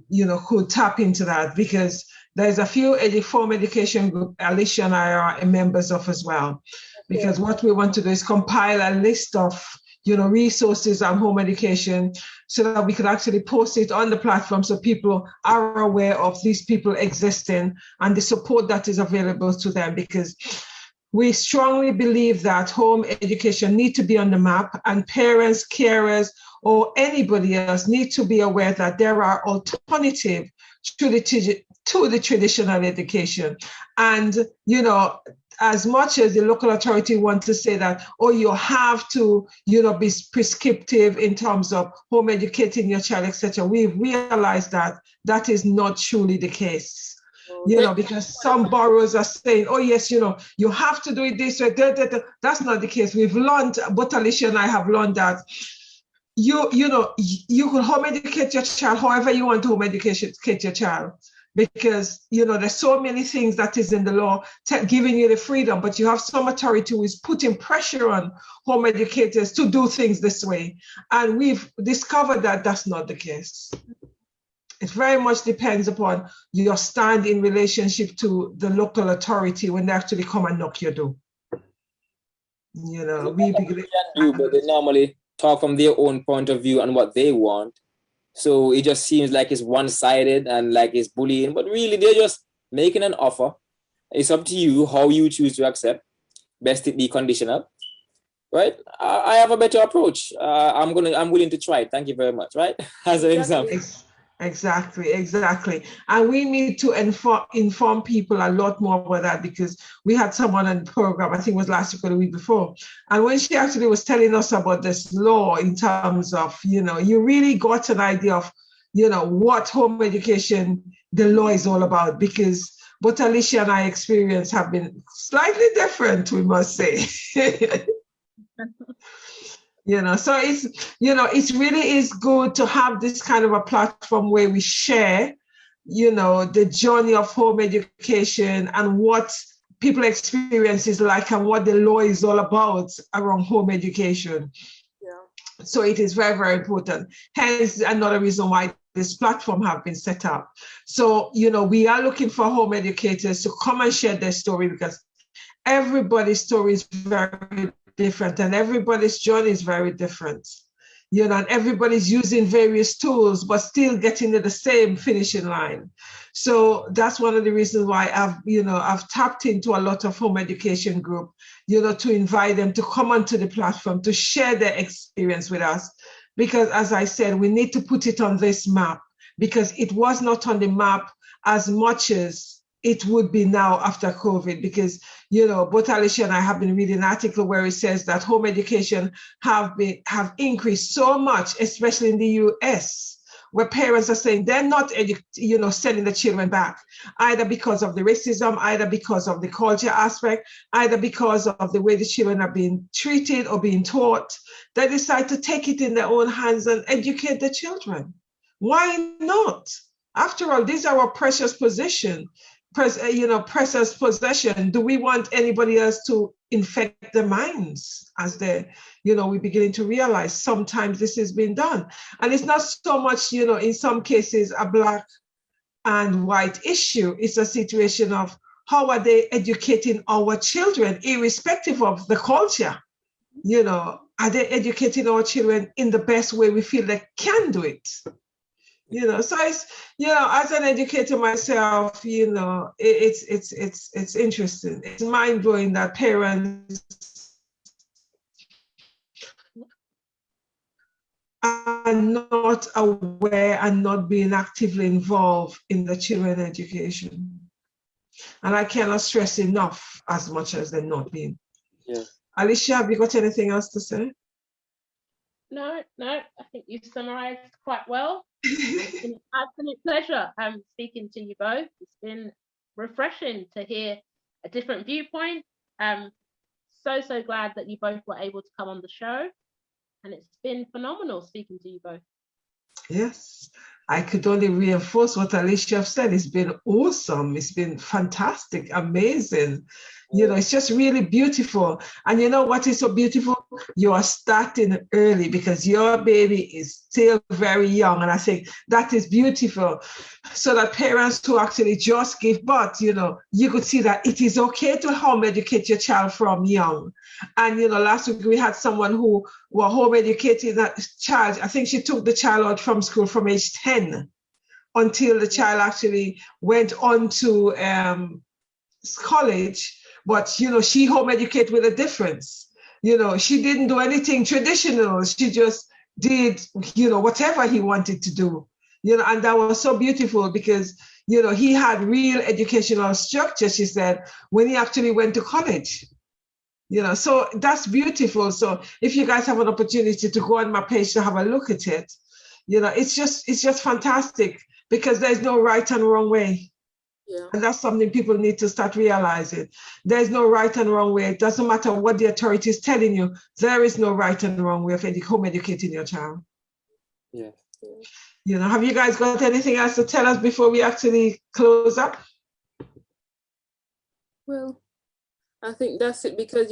D: you know, could tap into that, because there's a few home education group Alicia and I are members of as well. Because what we want to do is compile a list of, you know, resources on home education, so that we could actually post it on the platform so people are aware of these people existing and the support that is available to them. Because we strongly believe that home education needs to be on the map, and parents, carers, or anybody else need to be aware that there are alternatives to the traditional education. And, you know, as much as the local authority wants to say that, oh, you have to, you know, be prescriptive in terms of home educating your child, etc., we've realized that that is not truly the case. You know, because some borrowers are saying, oh, yes, you know, you have to do it this way. That's not the case. We've learned, both Alicia and I have learned that you know, you can home educate your child however you want to home educate your child. Because, you know, there's so many things that is in the law giving you the freedom, but you have some authority who is putting pressure on home educators to do things this way. And we've discovered that that's not the case. It very much depends upon your stand in relationship to the local authority when they actually come and knock your door. You know,
C: but they normally talk from their own point of view and what they want. So it just seems like it's one-sided and like it's bullying, but really they're just making an offer. It's up to you how you choose to accept. Best it be conditional, right? I have a better approach. I'm willing to try it. Thank you very much, right? As an example.
D: Exactly. And we need to inform people a lot more about that, because we had someone on the program, I think it was last week or the week before. And when she actually was telling us about this law in terms of, you really got an idea of, what home education, the law is all about, because what Alicia and I experience have been slightly different, we must say. So it really is good to have this kind of a platform where we share, the journey of home education and what people experience is like and what the law is all about around home education. Yeah. So it is very, very important. Hence another reason why this platform have been set up. So, we are looking for home educators to come and share their story, because everybody's story is very different and everybody's journey is very different, and everybody's using various tools but still getting to the same finishing line. So that's one of the reasons why I've tapped into a lot of home education group, to invite them to come onto the platform to share their experience with us, because as I said, we need to put it on this map, because it was not on the map as much as it would be now after COVID, because, both Alicia and I have been reading an article where it says that home education have increased so much, especially in the US, where parents are saying they're not, sending the children back, either because of the racism, either because of the culture aspect, either because of the way the children are being treated or being taught. They decide to take it in their own hands and educate the children. Why not? After all, these are our precious possession. Precious possession. Do we want anybody else to infect their minds as we're beginning to realize sometimes this is being done? And it's not so much, in some cases, a black and white issue. It's a situation of how are they educating our children, irrespective of the culture? Are they educating our children in the best way we feel they can do it? So it's, as an educator myself, it's interesting. It's mind-blowing that parents are not aware and not being actively involved in the children's education. And I cannot stress enough as much as they're not being.
C: Yeah.
D: Alicia, have you got anything else to say?
A: No, I think you summarized quite well. It's been an absolute pleasure speaking to you both. It's been refreshing to hear a different viewpoint. So glad that you both were able to come on the show, and it's been phenomenal speaking to you both.
D: Yes, I could only reinforce what Alicia said. It's been awesome. It's been fantastic, amazing. It's just really beautiful. And you know what is so beautiful? You are starting early because your baby is still very young. And I think that is beautiful. So that parents who actually just give birth, you could see that it is okay to home educate your child from young. And, last week we had someone who was home educating that child. I think she took the child out from school from age 10 until the child actually went on to college. But, she home educated with a difference. She didn't do anything traditional. She just did, whatever he wanted to do, and that was so beautiful because, he had real educational structure, she said, when he actually went to college. So that's beautiful. So if you guys have an opportunity to go on my page to have a look at it, it's just fantastic because there's no right and wrong way. Yeah. And that's something people need to start realizing. There's no right and wrong way. It doesn't matter what the authority is telling you. There is no right and wrong way of home educating your child.
C: Yeah.
D: Have you guys got anything else to tell us before we actually close up?
B: Well, I think that's it because,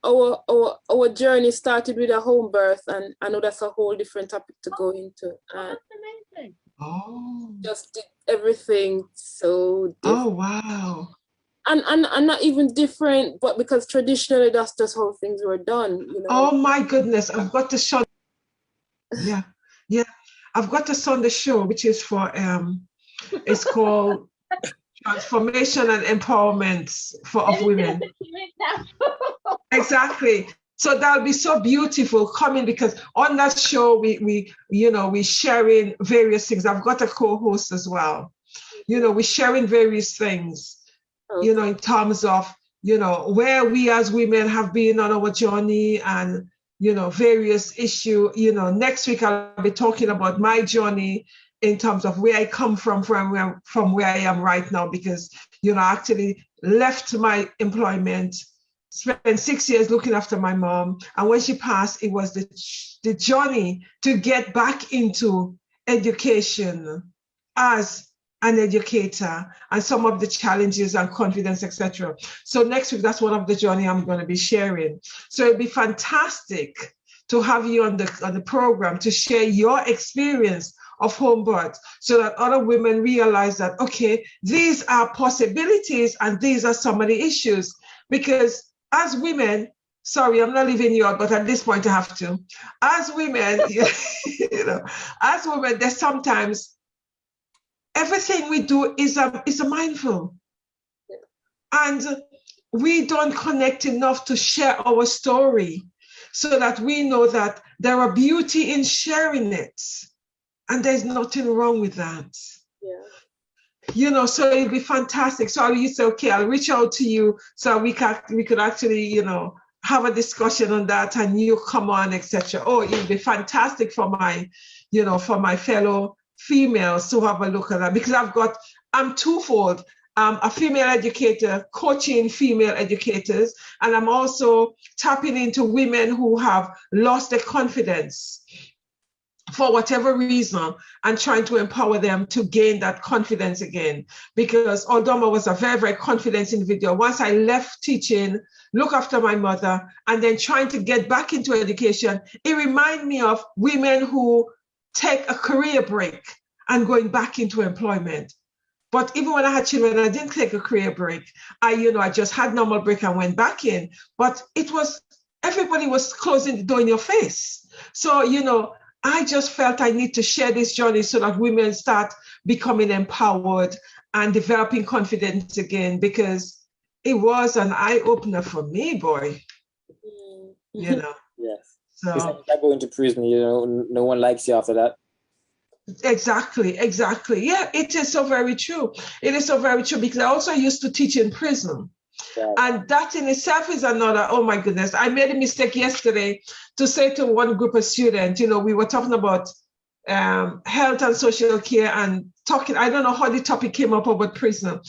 B: our journey started with a home birth, and I know that's a whole different topic to go into.
A: That's amazing.
D: Oh.
B: Just did everything so different.
D: Oh, wow.
B: And not even different, but because traditionally that's just how things were done.
D: Oh my goodness, I've got to show. Yeah. I've got to on the show, which is for it's called Transformation and Empowerment of Women. Exactly. So that'll be so beautiful coming, because on that show we sharing various things. I've got a co-host as well. We're sharing various things, in terms of, where we as women have been on our journey, and, various issue. Next week I'll be talking about my journey in terms of where I come from where I am right now, because, I actually left my employment, spent 6 years looking after my mom. And when she passed, it was the journey to get back into education as an educator, and some of the challenges and confidence, etc. So next week, that's one of the journey I'm going to be sharing. So it'd be fantastic to have you on the program to share your experience of home birth, so that other women realize that, okay, these are possibilities and these are some of the issues. Because as women, sorry, I'm not leaving you out, but at this point I have to. As women, as women, there's sometimes everything we do is a mindful. And we don't connect enough to share our story, so that we know that there are beauty in sharing it. And there's nothing wrong with that. Yeah. So it'd be fantastic. So you say, okay, I'll reach out to you so we could actually, have a discussion on that, and you come on, etc. Oh, it'd be fantastic for my fellow females to have a look at that, because I'm twofold. I'm a female educator coaching female educators, and I'm also tapping into women who have lost their confidence for whatever reason, and trying to empower them to gain that confidence again. Because although I was a very, very confident individual, once I left teaching, look after my mother, and then trying to get back into education, it reminded me of women who take a career break and going back into employment. But even when I had children, I didn't take a career break. I just had normal break and went back in. But everybody was closing the door in your face. So, I just felt I need to share this journey so that women start becoming empowered and developing confidence again, because it was an eye-opener for me, boy. Yes.
C: So it's like going to prison, no one likes you after that.
D: Exactly. Yeah, it is so very true. It is so very true, because I also used to teach in prison. Yeah. And that in itself is another, oh my goodness. I made a mistake yesterday to say to one group of students, we were talking about health and social care, and talking, I don't know how the topic came up about prison,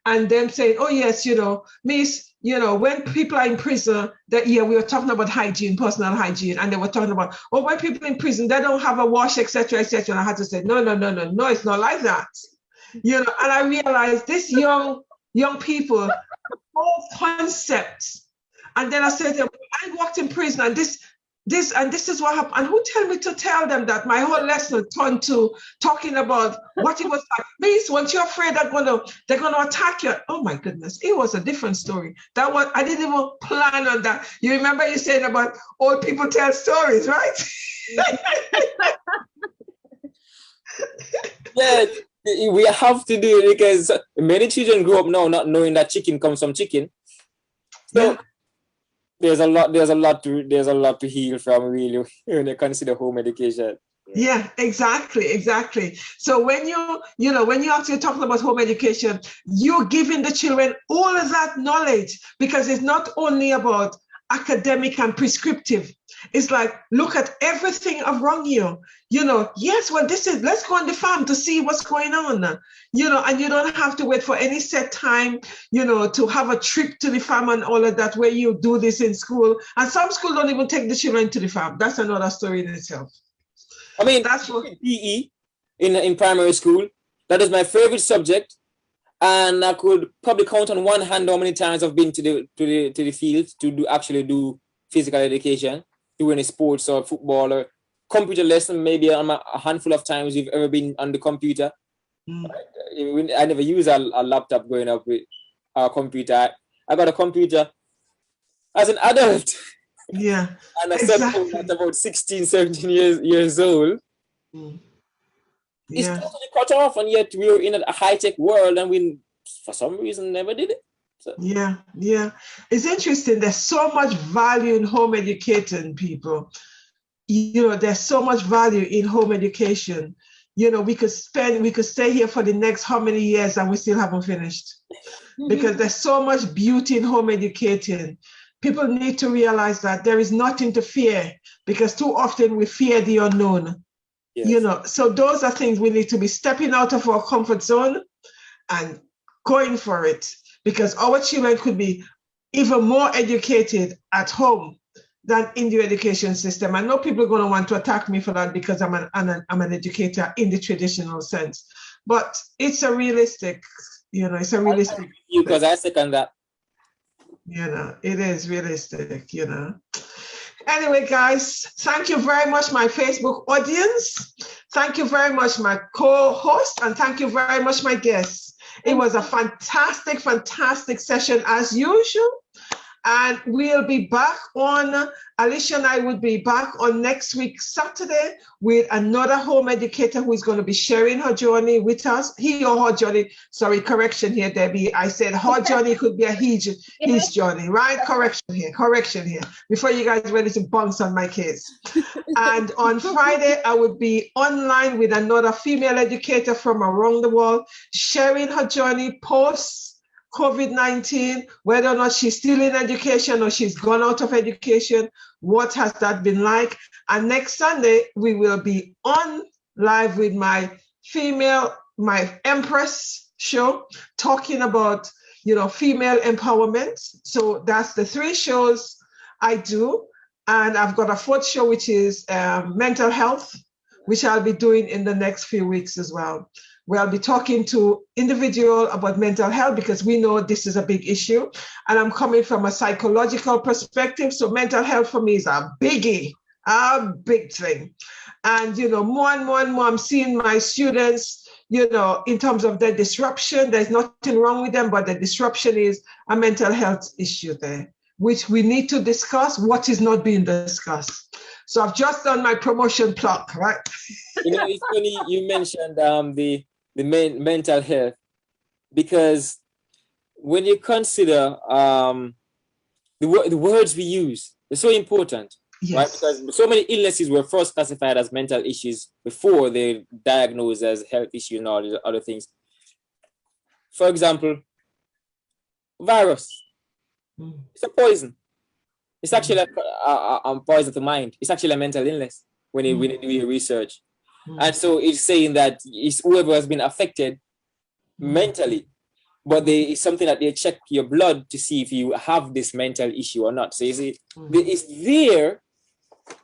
D: and them saying, oh yes, Miss, when people are in prison, we were talking about hygiene, personal hygiene, and they were talking about, oh, when people in prison, they don't have a wash, etc., etc. And I had to say, no, it's not like that. And I realized this young people, whole concepts. And then I said to them, I worked in prison, and this is what happened. And who tell me to tell them that? My whole lesson turned to talking about what it was like. Miss, once you're afraid they're gonna attack you. Oh my goodness, it was a different story. I didn't even plan on that. You remember you saying about old people tell stories, right?
C: Yeah, we have to do it, because many children grow up now not knowing that chicken comes from chicken. So yeah. There's a lot to heal from, really, when you consider home education.
D: Yeah, exactly. So when you're actually talking about home education, you're giving the children all of that knowledge, because it's not only about academic and prescriptive. It's like, look at everything around you. Yes, well, let's go on the farm to see what's going on. And you don't have to wait for any set time, to have a trip to the farm and all of that, where you do this in school. And some schools don't even take the children to the farm. That's another story in itself.
C: I mean, that's what PE in primary school. That is my favorite subject. And I could probably count on one hand how many times I've been to the field to do physical education, do any sports or football or computer lesson. Maybe a handful of times we've ever been on the computer. I never used a laptop growing up with a computer. I got a computer as an adult.
D: Yeah.
C: And I started at about 16, 17 years old. It's totally cut off, and yet we're in a high-tech world, and we, for some reason, never did it. So,
D: yeah. It's interesting. There's so much value in home educating, people. There's so much value in home education. We could stay here for the next how many years and we still haven't finished. Because there's so much beauty in home educating. People need to realize that there is nothing to fear, because too often we fear the unknown. Yes. So those are things we need to be stepping out of our comfort zone and going for it, because our children could be even more educated at home than in the education system. I know people are going to want to attack me for that because I'm an educator in the traditional sense, but it's a realistic, it's a realistic.
C: Because I second that.
D: It is realistic, Anyway, guys, thank you very much, my Facebook audience. Thank you very much, my co-host, and thank you very much, my guests. It was a fantastic, fantastic session as usual. And we'll be back on, Alicia and I will be back on next week, Saturday, with another home educator who is going to be sharing her journey with us. He or her journey, sorry, correction here, Debbie. I said her journey could be a his journey, right? Correction here, before you guys ready to bounce on my case. And on Friday, I would be online with another female educator from around the world, sharing her journey post COVID-19, whether or not she's still in education or she's gone out of education, what has that been like? And next Sunday, we will be on live with my Empress show, talking about, female empowerment. So that's the 3 shows I do. And I've got a 4th show, which is mental health, which I'll be doing in the next few weeks as well. We'll be talking to individual about mental health, because we know this is a big issue. And I'm coming from a psychological perspective. So mental health for me is a biggie, a big thing. And, more and more I'm seeing my students, in terms of their disruption, there's nothing wrong with them, but the disruption is a mental health issue there, which we need to discuss what is not being discussed. So I've just done my promotion plug, right?
C: It's funny you mentioned the mental health, because when you consider the words we use, they're so important, yes. Right? Because so many illnesses were first classified as mental issues before they're diagnosed as health issues and all these other things. For example, virus. It's a poison. It's actually a poison to mind. It's actually a mental illness when you do your research. And so it's saying that it's whoever has been affected mentally, but it's something that they check your blood to see if you have this mental issue or not. So you see, it's there,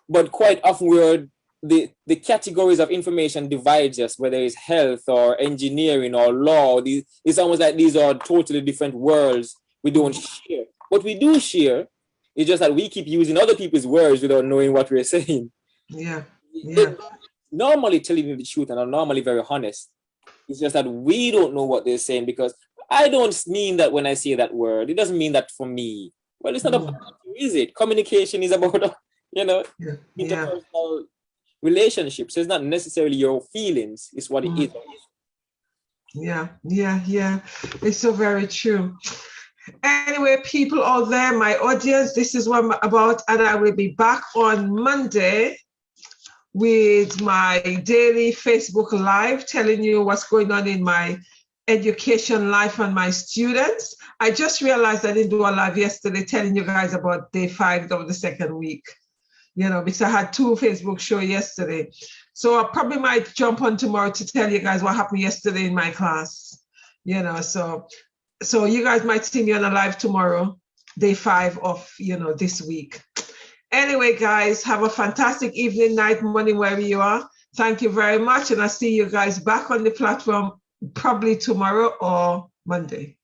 C: but quite often where the categories of information divides us, whether it's health or engineering or law. It's almost like these are totally different worlds we don't share. What we do share is just that we keep using other people's words without knowing what we're saying.
D: Yeah.
C: Normally telling you the truth and are normally very honest. It's just that we don't know what they're saying, because I don't mean that when I say that word. It doesn't mean that for me. Well, it's not about you, is it? Communication is about, interpersonal relationships. So it's not necessarily your feelings. It's what it is.
D: Yeah. It's so very true. Anyway, people out there, my audience, this is what I'm about, and I will be back on Monday with my daily Facebook Live, telling you what's going on in my education life and my students. I just realized I didn't do a live yesterday telling you guys about day 5 of the 2nd week, because I had 2 Facebook shows yesterday. So I probably might jump on tomorrow to tell you guys what happened yesterday in my class, so you guys might see me on a live tomorrow, day 5 of, this week. Anyway, guys, have a fantastic evening, night, morning, wherever you are. Thank you very much. And I'll see you guys back on the platform probably tomorrow or Monday.